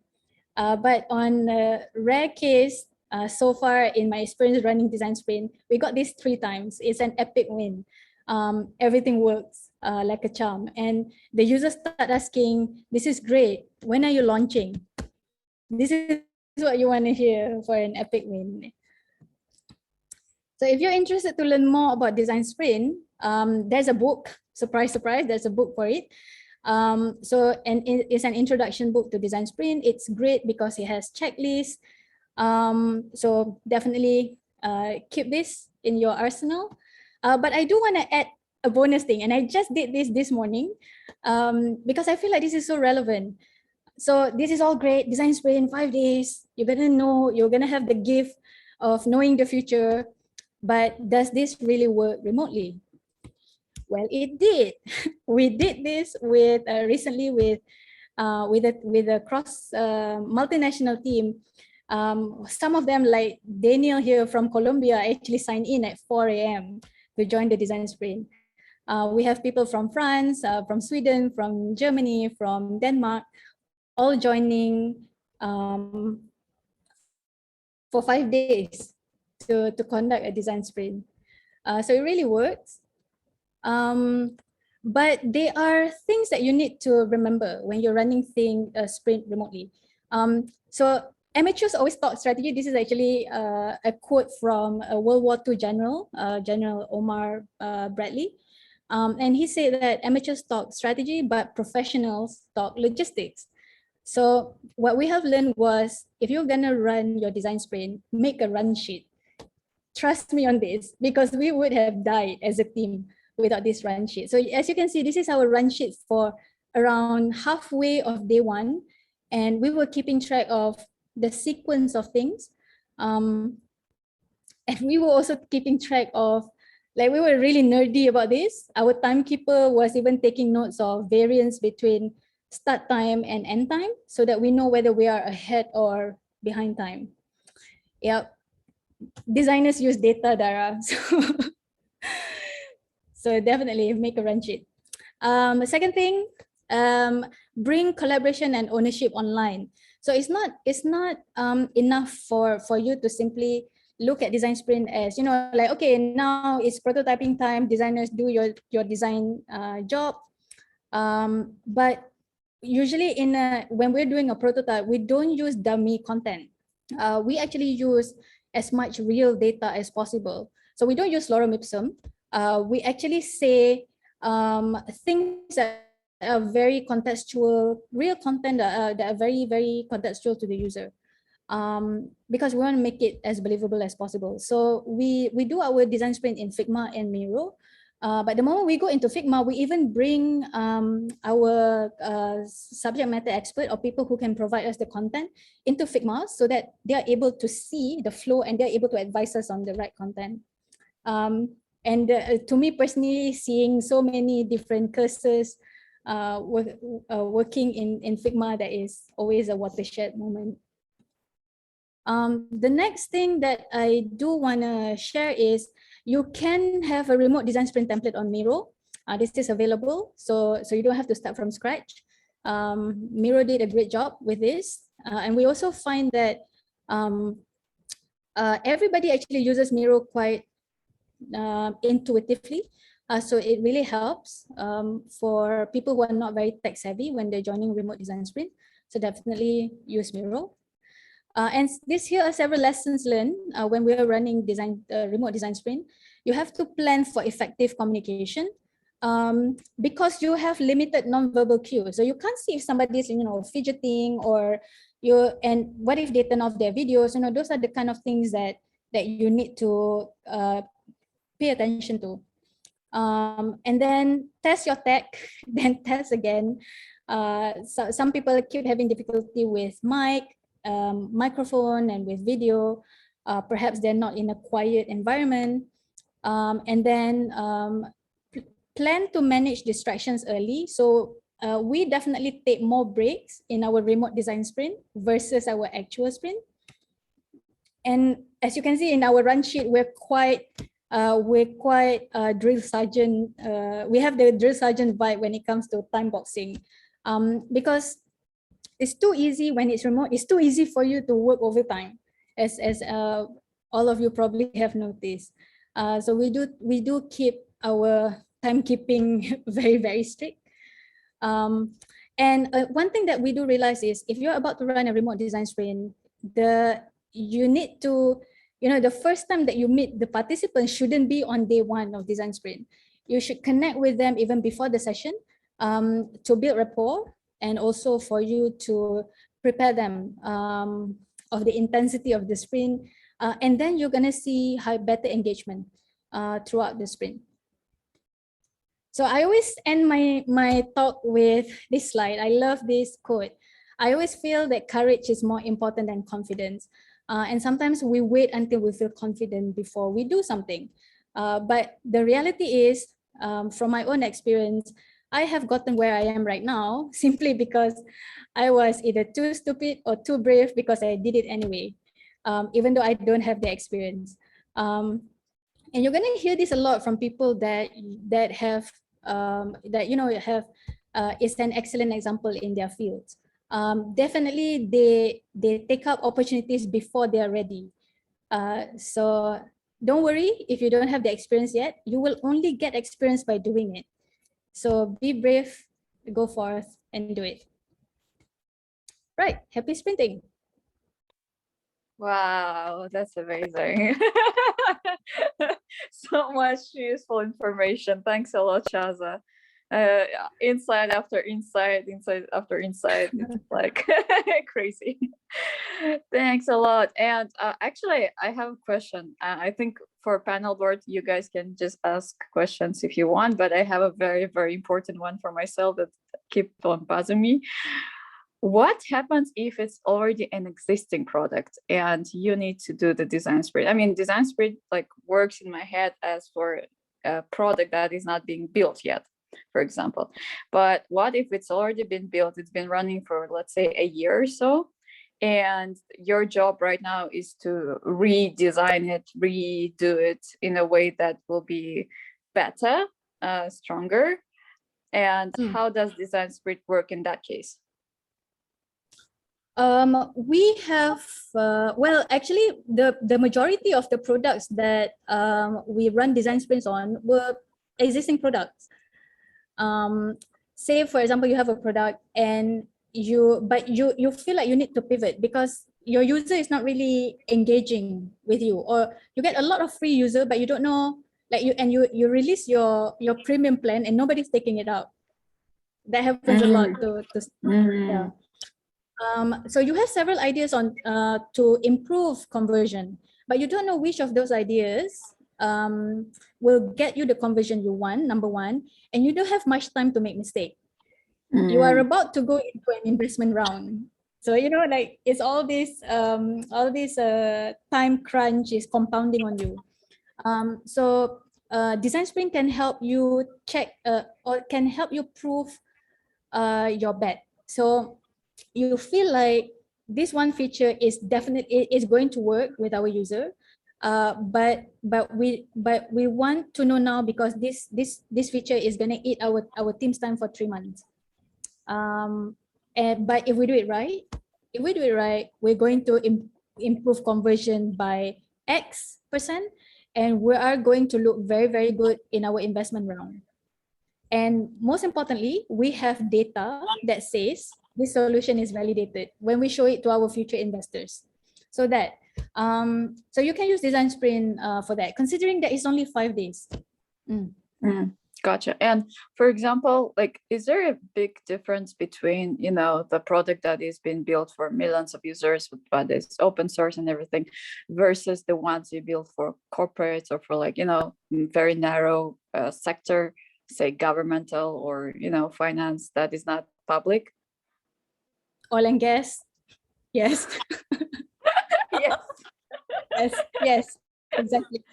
But on a rare case, so far in my experience running design sprint, we got this 3 times. It's an epic win. Everything works like a charm. And the users start asking, this is great. When are you launching? This is what you want to hear for an epic win. So if you're interested to learn more about design sprint, there's a book, surprise, surprise, there's a book for it. And it's an introduction book to design sprint. It's great because it has checklists. So definitely keep this in your arsenal. But I do want to add a bonus thing, and I just did this morning because I feel like this is so relevant. So this is all great, design sprint, 5 days. You're gonna know, you're gonna have the gift of knowing the future, but does this really work remotely? Well, it did. We did this with recently with a cross multinational team. Some of them, like Daniel here from Colombia, actually signed in at 4 a.m. to join the design sprint. We have people from France, from Sweden, from Germany, from Denmark, all joining for 5 days to conduct a design sprint. So it really works. But there are things that you need to remember when you're running a sprint remotely. So amateurs always talk strategy. This is actually a quote from a World War II general, General Omar Bradley. And he said that amateurs talk strategy, but professionals talk logistics. So what we have learned was, if you're gonna run your design sprint, make a run sheet. Trust me on this, because we would have died as a team without this run sheet. So as you can see, this is our run sheet for around halfway of day one. And we were keeping track of the sequence of things. And we were also keeping track of, like, we were really nerdy about this. Our timekeeper was even taking notes of variance between start time and end time, so that we know whether we are ahead or behind time. Yep. Designers use data, Dara. So definitely make a run sheet. Second thing, bring collaboration and ownership online. So it's not enough for you to simply look at design sprint as, like, okay, now it's prototyping time, designers do your design job. But usually when we're doing a prototype, we don't use dummy content. We actually use as much real data as possible. So we don't use lorem ipsum. We actually say things that are very contextual, real content that are very, very contextual to the user. Because we want to make it as believable as possible. So we do our design sprint in Figma and Miro. But the moment we go into Figma, we even bring our subject matter expert or people who can provide us the content into Figma, so that they are able to see the flow and they're able to advise us on the right content. And to me personally, seeing so many different cursors working in Figma, that is always a watershed moment. The next thing that I do want to share is, you can have a remote design sprint template on Miro. This is available, so you don't have to start from scratch. Miro did a great job with this. And we also find that everybody actually uses Miro quite intuitively. So it really helps for people who are not very tech savvy when they're joining remote design sprint. So definitely use Miro. And here are several lessons learned when we are running remote design sprint. You have to plan for effective communication because you have limited non-verbal cues. So you can't see if somebody is, fidgeting, or and what if they turn off their videos? Those are the kind of things that you need to pay attention to. And then test your tech, then test again. So some people keep having difficulty with microphone and with video. Perhaps they're not in a quiet environment. And then plan to manage distractions early. So we definitely take more breaks in our remote design sprint versus our actual sprint. And as you can see in our run sheet, we're quite drill sergeant. We have the drill sergeant vibe when it comes to time boxing, because it's too easy when it's remote. It's too easy for you to work overtime, as all of you probably have noticed. So we do keep our timekeeping very, very strict. And one thing that we do realize is, if you're about to run a remote design sprint, you need to, the first time that you meet the participants shouldn't be on day one of design sprint. You should connect with them even before the session to build rapport, and also for you to prepare them of the intensity of the sprint. And then you're gonna see better engagement throughout the sprint. So I always end my talk with this slide. I love this quote. I always feel that courage is more important than confidence. And sometimes we wait until we feel confident before we do something. But the reality is, from my own experience, I have gotten where I am right now simply because I was either too stupid or too brave because I did it anyway, even though I don't have the experience. And you're gonna hear this a lot from people that have have is an excellent example in their fields. Definitely, they take up opportunities before they are ready. So don't worry if you don't have the experience yet. You will only get experience by doing it. So be brave, go forth and do it. Right, happy sprinting. Wow, that's amazing. So much useful information. Thanks a lot, Shaza. Insight after insight, insight after insight. It's like crazy. Thanks a lot. And actually, I have a question. I think for panel board, you guys can just ask questions if you want, but I have a very, very important one for myself that keep on buzzing me. What happens if it's already an existing product and you need to do the design sprint? I mean, design sprint like works in my head as for a product that is not being built yet, for example. But what if it's already been built? It's been running for, let's say, a year or so, and your job right now is to redesign it, redo it in a way that will be better, stronger. And how does design sprint work in that case? We have, well, actually, the majority of the products that we run design sprints on were existing products. Say, for example, you have a product and you feel like you need to pivot because your user is not really engaging with you, or you get a lot of free user, but you don't know, like you release your premium plan and nobody's taking it out. That happens a lot yeah. So you have several ideas on to improve conversion, but you don't know which of those ideas will get you the conversion you want, number one, and you don't have much time to make mistake. You are about to go into an investment round. So, like it's all this time crunch is compounding on you. So design sprint can help you check or can help you prove your bet. So you feel like this one feature is going to work with our user, but we want to know now because this feature is going to eat our team's time for 3 months. But if we do it right, we're going to improve conversion by X%, and we are going to look very, very good in our investment round. And most importantly, we have data that says this solution is validated when we show it to our future investors. So that, so you can use design sprint for that, considering that it's only 5 days. Gotcha. And for example, like, is there a big difference between, the product that is being built for millions of users, but it's open source and everything, versus the ones you build for corporates or for like, very narrow sector, say governmental or, finance that is not public? Oil and gas. Yes. Yes, exactly.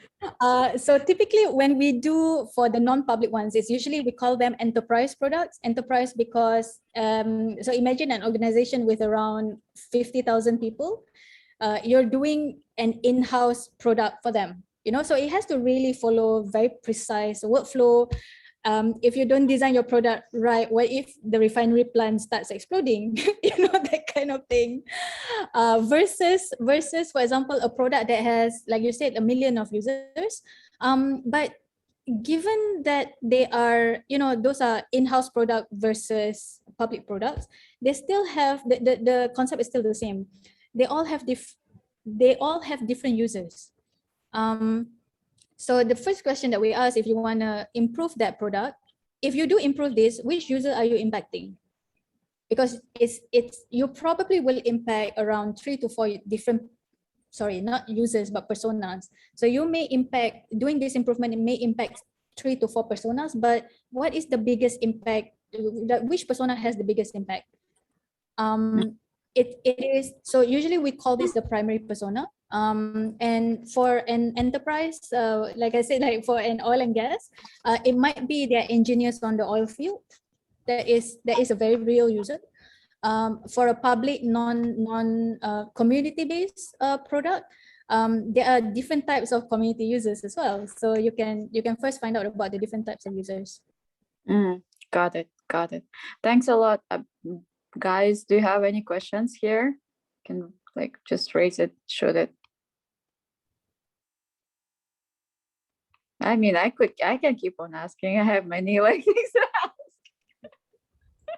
So typically when we do for the non-public ones, it's usually we call them enterprise products. Enterprise because, so imagine an organization with around 50,000 people. You're doing an in-house product for them, so it has to really follow very precise workflow. If you don't design your product right, what if the refinery plant starts exploding? That kind of thing. Versus, for example, a product that has, like you said, 1 million of users. But given that they are, those are in-house product versus public products, they still have the concept is still the same. They all have different users. So the first question that we ask, if you want to improve that product, if you do improve this, which user are you impacting? Because you probably will impact around 3 to 4 different, sorry, not users, but personas. So you may impact, doing this improvement, it may impact 3 to 4 personas, but what is the biggest impact? Which persona has the biggest impact? it is, so usually we call this the primary persona. And for an enterprise, like I said, like for an oil and gas, it might be their engineers on the oil field. That is a very real user. For a public community based product, there are different types of community users as well. So you can first find out about the different types of users. Got it. Thanks a lot. Guys, do you have any questions here? Can like just raise it, shoot it. I mean, I can keep on asking. I have many like things to ask.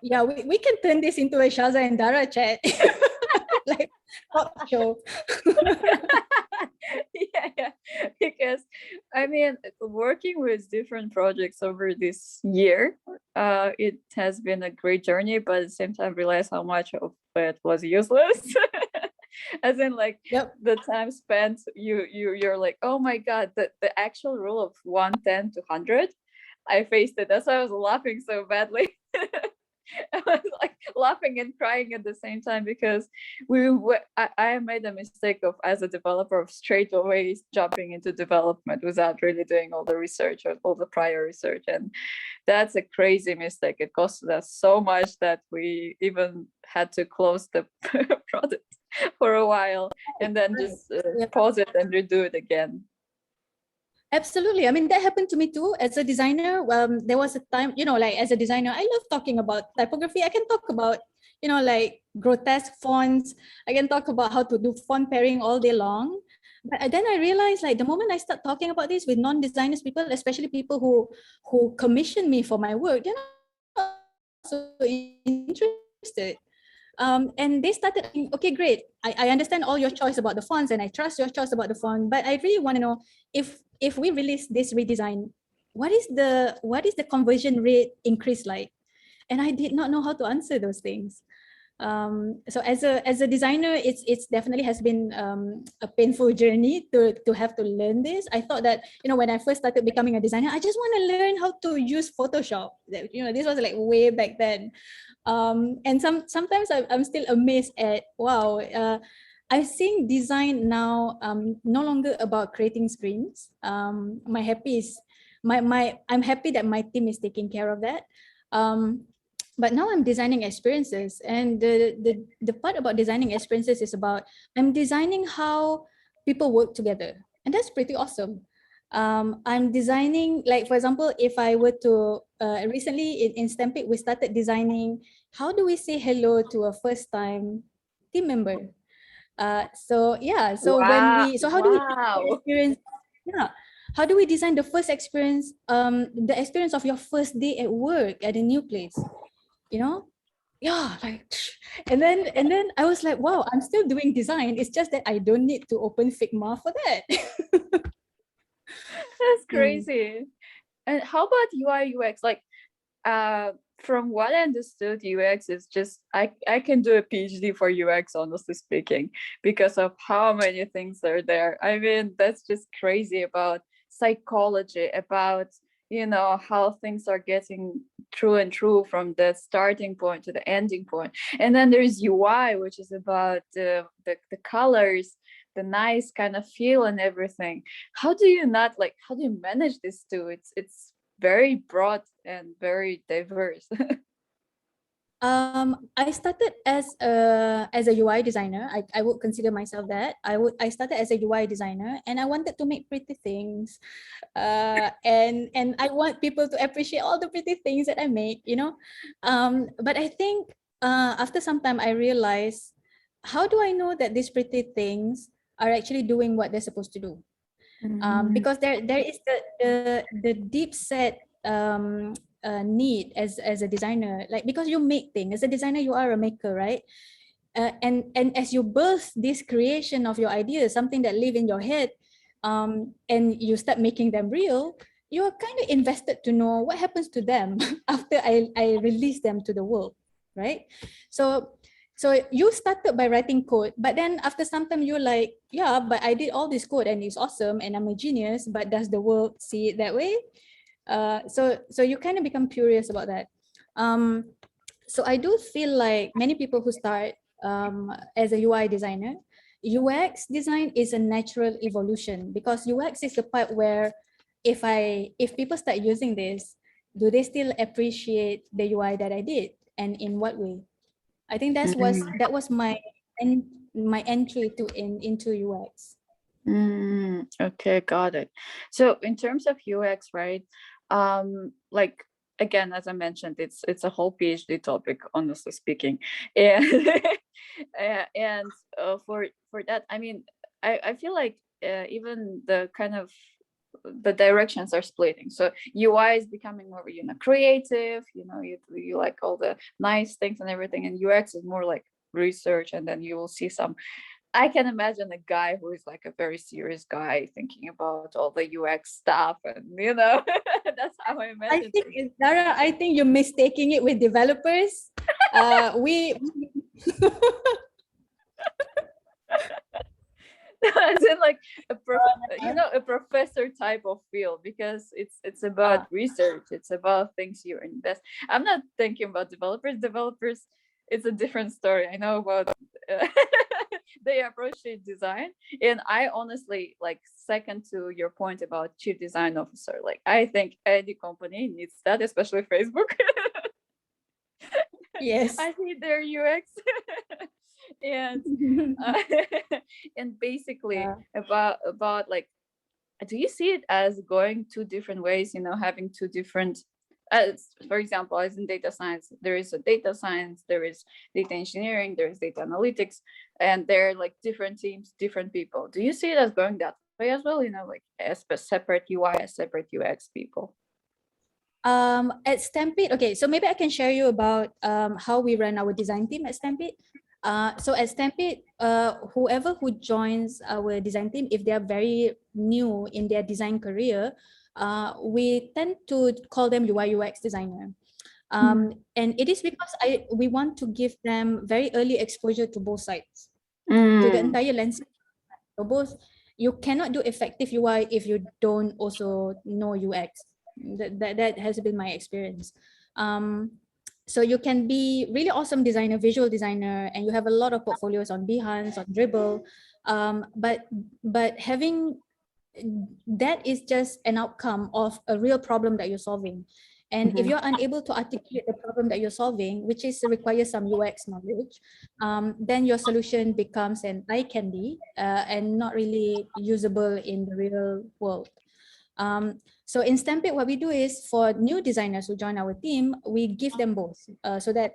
Yeah, we can turn this into a Shaza and Dara chat. Like talk show. Yeah, because I mean, working with different projects over this year, it has been a great journey, but at the same time realize how much of it was useless. As in, like, Yep. the time spent, you're like, oh my god, the actual rule of 110 to 100, I faced it. That's why I was laughing so badly. I was like laughing and crying at the same time, because I made a mistake of, as a developer, of straight away jumping into development without really doing all the research or all the prior research, and that's a crazy mistake. It costed us so much that we even had to close the product for a while and then just pause it and redo it again. Absolutely. I mean, that happened to me too as a designer. There was a time, like as a designer, I love talking about typography. I can talk about, like grotesque fonts. I can talk about how to do font pairing all day long. But then I realized, like, the moment I start talking about this with non-designers people, especially people who commission me for my work, they're not so interested. And they started thinking, okay, great. I understand all your choice about the fonts and I trust your choice about the font, but I really want to know, if we release this redesign, what is the conversion rate increase like? And I did not know how to answer those things. So as a designer, it's definitely has been a painful journey to have to learn this. I thought that, when I first started becoming a designer, I just want to learn how to use Photoshop. This was like way back then. And sometimes I'm still amazed at, wow, I'm seeing design now no longer about creating screens. I'm happy that my team is taking care of that. But now I'm designing experiences, and the part about designing experiences is about, I'm designing how people work together, and that's pretty awesome. I'm designing, like, for example, if I were to recently in Stampede, we started designing how do we say hello to a first time team member. So how do we experience, how do we design the first experience, the experience of your first day at work at a new place, like, and then I was like, wow, I'm still doing design. It's just that I don't need to open Figma for that. That's crazy. And how about UI UX? Like, from what I understood, UX is just, I can do a PhD for UX, honestly speaking, because of how many things are there. I mean, that's just crazy, about psychology, about how things are getting through from the starting point to the ending point. And then there's UI, which is about the colors, the nice kind of feel and everything. How do you manage this too? It's very broad and very diverse. I started as a UI designer. I would consider myself that. I started as a UI designer, and I wanted to make pretty things, and I want people to appreciate all the pretty things that I make. But I think after some time I realized, how do I know that these pretty things are actually doing what they're supposed to do? Because there is the deep set need as a designer, like, because you make things as a designer, you are a maker, right? And as you birth this creation of your ideas, something that live in your head, and you start making them real, you're kind of invested to know what happens to them after I release them to the world, right? So you started by writing code, but then after some time you're like, yeah, but I did all this code and it's awesome and I'm a genius, but does the world see it that way? So you kind of become curious about that. So I do feel like many people who start as a UI designer, UX design is a natural evolution, because UX is the part where if people start using this, do they still appreciate the UI that I did, and in what way? I think that was my entry into UX. Okay, got it. So in terms of UX, right? Like again, as I mentioned, it's a whole PhD topic, honestly speaking, and and for that, I mean, I feel like even the kind of the directions are splitting. So UI is becoming more, creative. You like all the nice things and everything, and UX is more like research, and then you will see some. I can imagine a guy who is like a very serious guy thinking about all the UX stuff, and that's how I imagine it. Zara, I think you're mistaking it with developers. We As in like a professor type of field, because it's about research, it's about things you invest. I'm not thinking about developers, it's a different story. I know about they approach it design, and I honestly, like, second to your point about chief design officer, like I think any company needs that, especially Facebook. yes. I hate their UX. and and basically about like, do you see it as going two different ways, having two different, for example, as in data science, there is a data science, there is data engineering, there is data analytics, and they're like different teams, different people. Do you see it as going that way as well, like as a separate UI, as separate UX people? At Stampede, okay, so maybe I can share you about how we run our design team at Stampede. So at Stampede, whoever who joins our design team, if they are very new in their design career, we tend to call them UI UX designer. And it is because we want to give them very early exposure to both sides, to the entire landscape. So both, you cannot do effective UI if you don't also know UX. That has been my experience. So you can be really awesome designer, visual designer, and you have a lot of portfolios on Behance, on Dribble, but having that is just an outcome of a real problem that you're solving. And if you're unable to articulate the problem that you're solving, which requires some UX knowledge, then your solution becomes an eye candy and not really usable in the real world. So in Stampede, what we do is, for new designers who join our team, we give them both, so that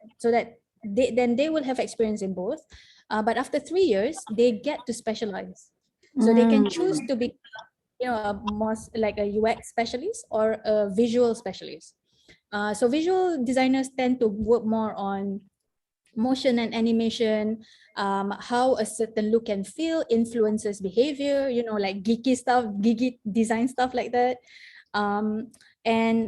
they will have experience in both. But after 3 years, they get to specialize. So they can choose to be, more like a UX specialist or a visual specialist. So visual designers tend to work more on motion and animation, how a certain look and feel influences behavior, like geeky stuff, geeky design stuff like that. And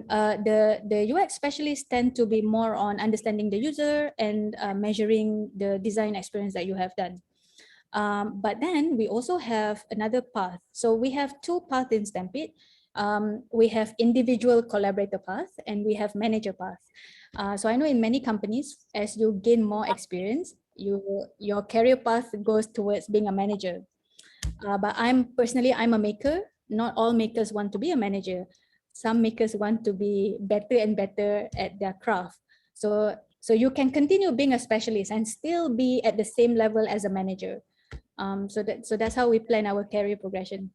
the UX specialists tend to be more on understanding the user and measuring the design experience that you have done. But then we also have another path. So we have two paths in Stampede. We have individual collaborator path and we have manager path. So I know in many companies, as you gain more experience, your career path goes towards being a manager. But I'm a maker. Not all makers want to be a manager. Some makers want to be better and better at their craft. So you can continue being a specialist and still be at the same level as a manager. So that's how we plan our career progression.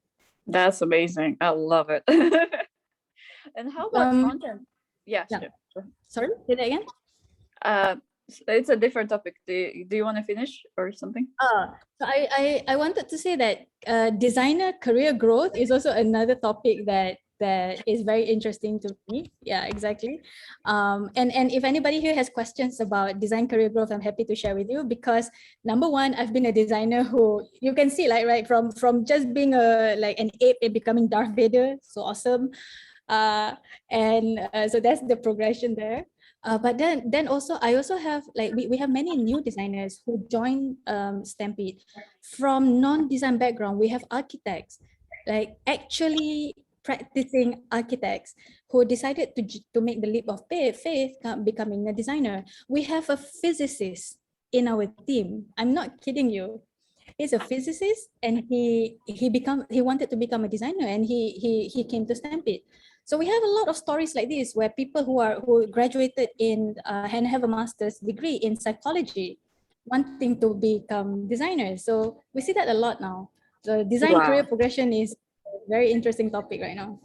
That's amazing. I love it. And how about content? Yeah. Sure. Sorry, say that again. It's a different topic. Do you want to finish or something? So I wanted to say that designer career growth is also another topic that is very interesting to me. Yeah, exactly. And if anybody here has questions about design career growth, I'm happy to share with you, because number one, I've been a designer who, you can see, like, right, from just being like an ape and becoming Darth Vader, so awesome. So that's the progression there. But then also, I also have, like, we have many new designers who join Stampede from non-design background. We have architects, like actually practicing architects, who decided to make the leap of faith, becoming a designer. We have a physicist in our team. I'm not kidding you. He's a physicist, and he wanted to become a designer, and he came to Stampede. So we have a lot of stories like this where people who graduated in and have a master's degree in psychology wanting to become designers. So we see that a lot now. So design career Wow. progression is a very interesting topic right now.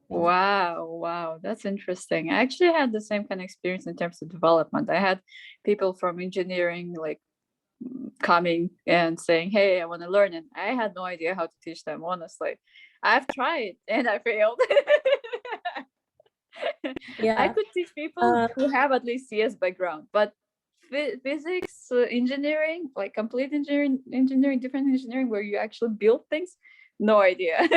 Yeah. Wow, that's interesting. I actually had the same kind of experience in terms of development. I had people from engineering like coming and saying, "Hey, I want to learn," and I had no idea how to teach them. Honestly, I've tried and I failed. I Yeah. could teach people who have at least CS background, but physics, engineering, like complete engineering, different engineering where you actually build things, no idea.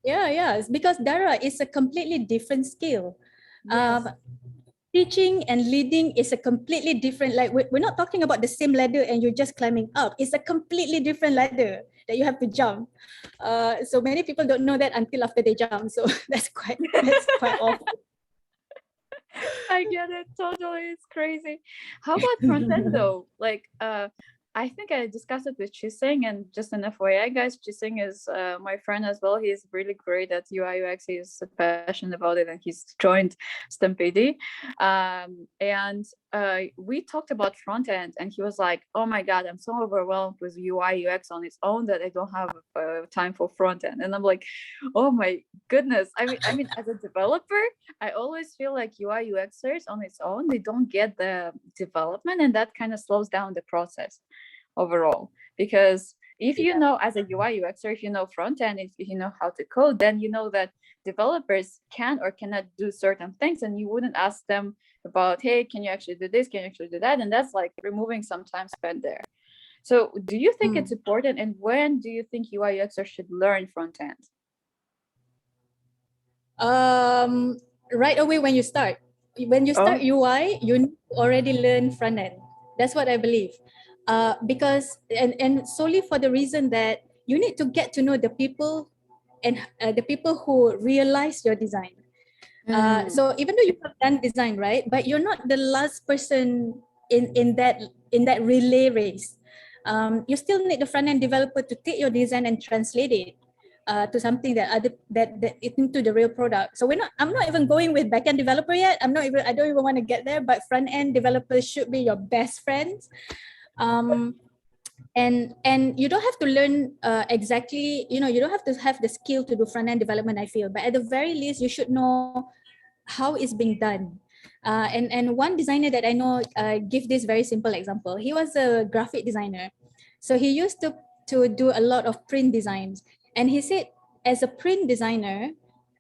Yeah. It's because Dara is a completely different skill. Yes. Teaching and leading is a completely different, like we're not talking about the same ladder and you're just climbing up. It's a completely different ladder that you have to jump. So many people don't know that until after they jump. So that's quite awful. I get it totally. It's crazy. How about front end though? Like, I think I discussed it with Chising, and just an FYI, guys, Chising is my friend as well. He's really great at UI UX. He's passionate about it, and he's joined Stampede. And we talked about front end, and he was like, "Oh my god, I'm so overwhelmed with UI UX on its own that I don't have time for front end." And I'm like, "Oh my goodness!" I mean, as a developer, I always feel like UI UXers on its own, they don't get the development, and that kind of slows down the process overall. Because if you know, as a UI UXer, if you know front end, if you know how to code, then you know that developers can or cannot do certain things, and you wouldn't ask them about, hey, can you actually do this? Can you actually do that? And that's like removing some time spent there. So do you think it's important, and when do you think UI UXers should learn front end? Right away when you start. When you start Oh. UI, you need to already learn front end. That's what I believe. Because and solely for the reason that you need to get to know the people and the people who realize your design. So even though you have done design, right, but you're not the last person in that relay race. You still need the front end developer to take your design and translate it to something that into the real product. So I'm not even going with backend developer yet. I don't even want to get there, but front end developers should be your best friends. And you don't have to learn exactly, you don't have to have the skill to do front end development, I feel, but at the very least you should know how it's being done. And one designer that I know give this very simple example. He was a graphic designer, so he used to do a lot of print designs, and he said, as a print designer,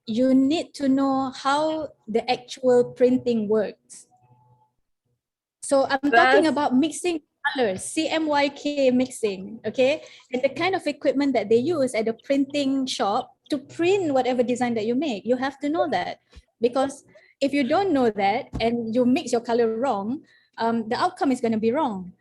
you need to know how the actual printing works. So I'm talking That's about mixing colors, CMYK mixing, okay? And the kind of equipment that they use at the printing shop to print whatever design that you make. You have to know that, because if you don't know that and you mix your color wrong, the outcome is going to be wrong.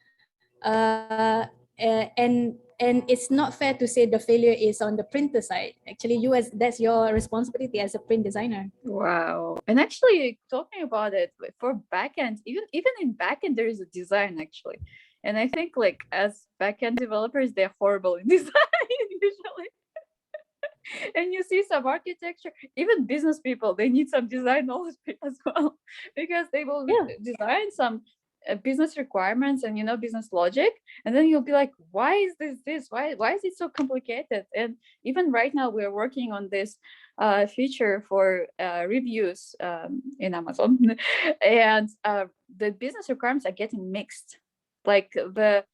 And it's not fair to say the failure is on the printer side. Actually, that's your responsibility as a print designer. wow. And actually, talking about it for backend, even in backend, there is a design actually. And I think like as backend developers, they're horrible in design usually. And you see some architecture, even business people, they need some design knowledge as well, because they will design some business requirements and business logic, and then you'll be like, why is this why is it so complicated? And even right now we're working on this feature for reviews in Amazon. And the business requirements are getting mixed, like the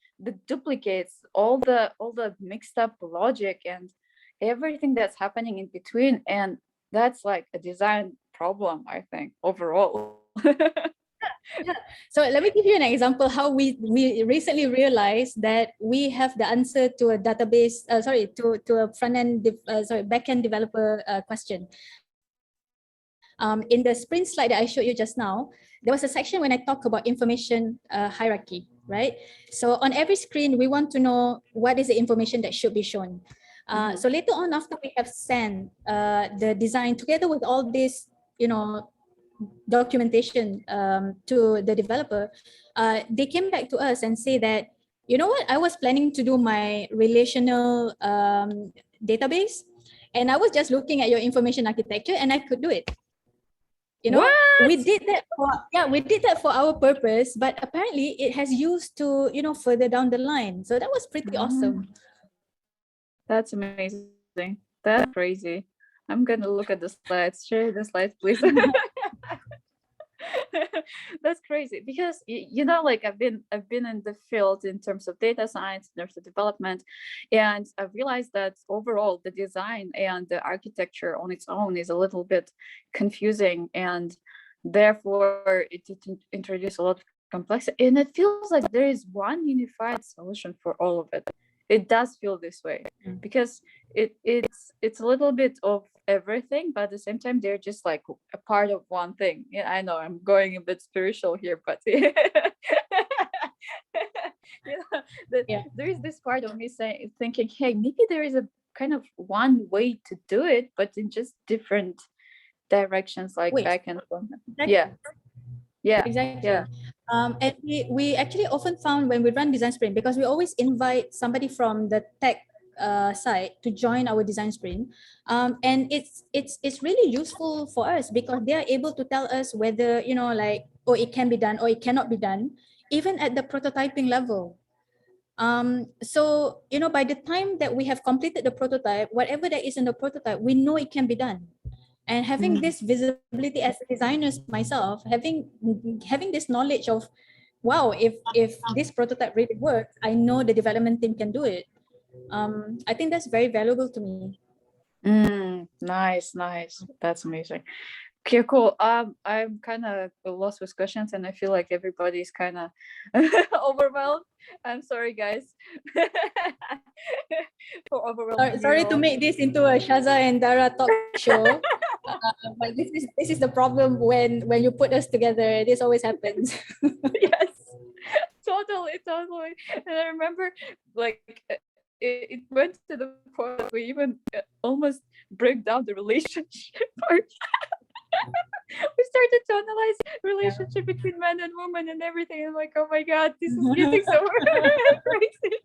duplicates, all the mixed up logic and everything that's happening in between, and that's like a design problem, I think, overall. Yeah. So let me give you an example how we recently realized that we have the answer to a database, to a back end developer question. In the sprint slide that I showed you just now, there was a section when I talk about information hierarchy, right? So on every screen, we want to know what is the information that should be shown. So later on, after we have sent the design together with all this, documentation to the developer, they came back to us and say that, you know what, I was planning to do my relational database, and I was just looking at your information architecture and I could do it. You know, we What? did that for, yeah, we did that for our purpose, but apparently it has used to, you know, further down the line. So that was pretty awesome. That's amazing. That's crazy. I'm gonna look at the slides. Share the slides, please. That's crazy because you know, like I've been in the field in terms of data science, in terms of development, and I've realized that overall the design and the architecture on its own is a little bit confusing, and therefore it introduces a lot of complexity. And it feels like there is one unified solution for all of it. It does feel this way because it's a little bit of everything, but at the same time they're just like a part of one thing. Yeah, I know I'm going a bit spiritual here, but you know, Yeah. there is this part of me thinking, hey, maybe there is a kind of one way to do it, but in just different directions, like Wait. back and forth. Exactly. Yeah, yeah, Exactly. yeah. And we actually often found when we run design sprint, because we always invite somebody from the tech side to join our design sprint, and it's really useful for us because they are able to tell us whether, you know, like, oh, it can be done or it cannot be done, even at the prototyping level. So, you know, by the time that we have completed the prototype, whatever that is in the prototype, we know it can be done. And having this visibility as a designers myself, having this knowledge of, wow, if this prototype really works, I know the development team can do it. I think that's very valuable to me. Nice, nice. That's amazing. Okay, cool. I'm kind of lost with questions, and I feel like everybody's kind of overwhelmed. I'm sorry, guys, for overwhelming you Sorry to all. make this into a Shaza and Dara talk show, but this is the problem when you put us together. This always happens. Yes, totally, totally. And I remember, like, it went to the point that we even almost break down the relationship part. We started to analyze relationship between man and woman and everything. I'm like, oh my god, this is getting so crazy.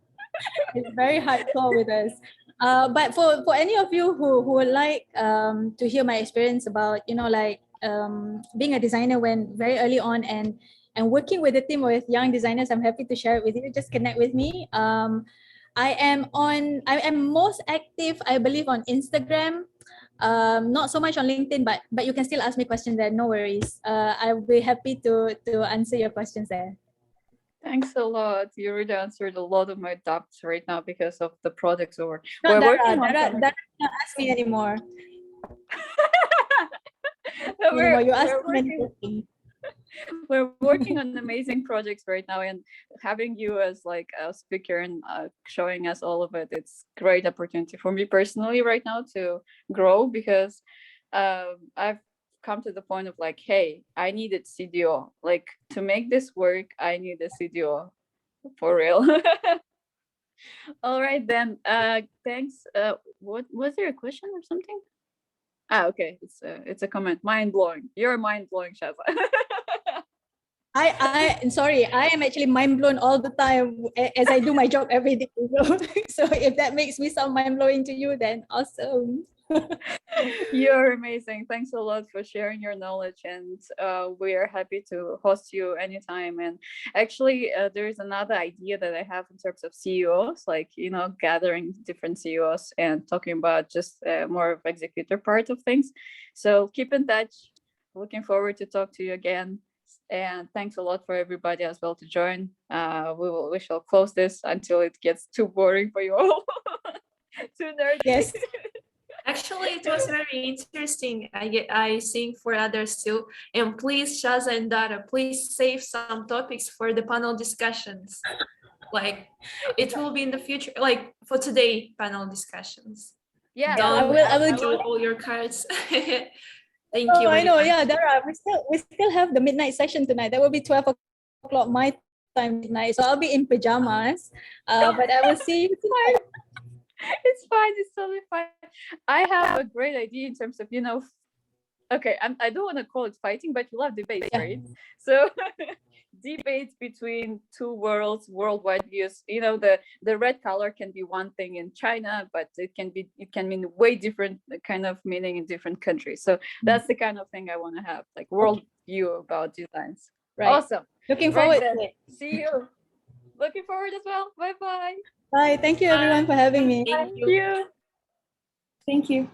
It's very hardcore with us. But for any of you who would like to hear my experience about, you know, like being a designer when very early on, and working with a team with young designers, I'm happy to share it with you. Just connect with me. I am most active, I believe, on Instagram. Not so much on LinkedIn, but you can still ask me questions there. No worries. I'll be happy to answer your questions there. Thanks a lot. You already answered a lot of my doubts right now because of the products Not we're Dara. working on. Dara not ask me anymore. we're You asked we're too many working questions. we're working on amazing projects right now, and having you as like a speaker and showing us all of it, it's great opportunity for me personally right now to grow because I've come to the point of like, hey, I needed CDO, like to make this work I need a CDO for real. All right then, thanks. What was there, a question or something? Okay, it's a comment. Mind blowing. You're mind blowing, Shaza. I'm sorry. I am actually mind blown all the time as I do my job every day. So if that makes me sound mind blowing to you, then awesome. You're amazing. Thanks a lot for sharing your knowledge, and we are happy to host you anytime. And actually, there is another idea that I have in terms of CEOs, like gathering different CEOs and talking about just more of executor part of things. So keep in touch. Looking forward to talk to you again. And thanks a lot for everybody as well to join. We shall close this until it gets too boring for you all. Too nerdy. Yes. Actually, it was very interesting. I think for others too. And please, Shaza and Dara, please save some topics for the panel discussions. Like it will be in the future, like for today panel discussions. Yeah, Don't I will draw do. all your cards. Thank Oh, you. I know. Very Yeah, much. Dara, we still have the midnight session tonight. That will be 12 o'clock my time midnight. So I'll be in pajamas. But I will see you tonight. it's fine. It's totally fine. I have a great idea in terms of okay, I don't want to call it fighting, but you love debates, Yeah. right? So debates between two worlds, worldwide views. You know, the red color can be one thing in China, but it can mean way different kind of meaning in different countries. So that's the kind of thing I want to have, like world view about designs. Right. Awesome. Looking Right forward then. to it. See you. Looking forward as well. Bye bye. Bye. Thank you everyone for having me. Thank Thank you. you. Thank you.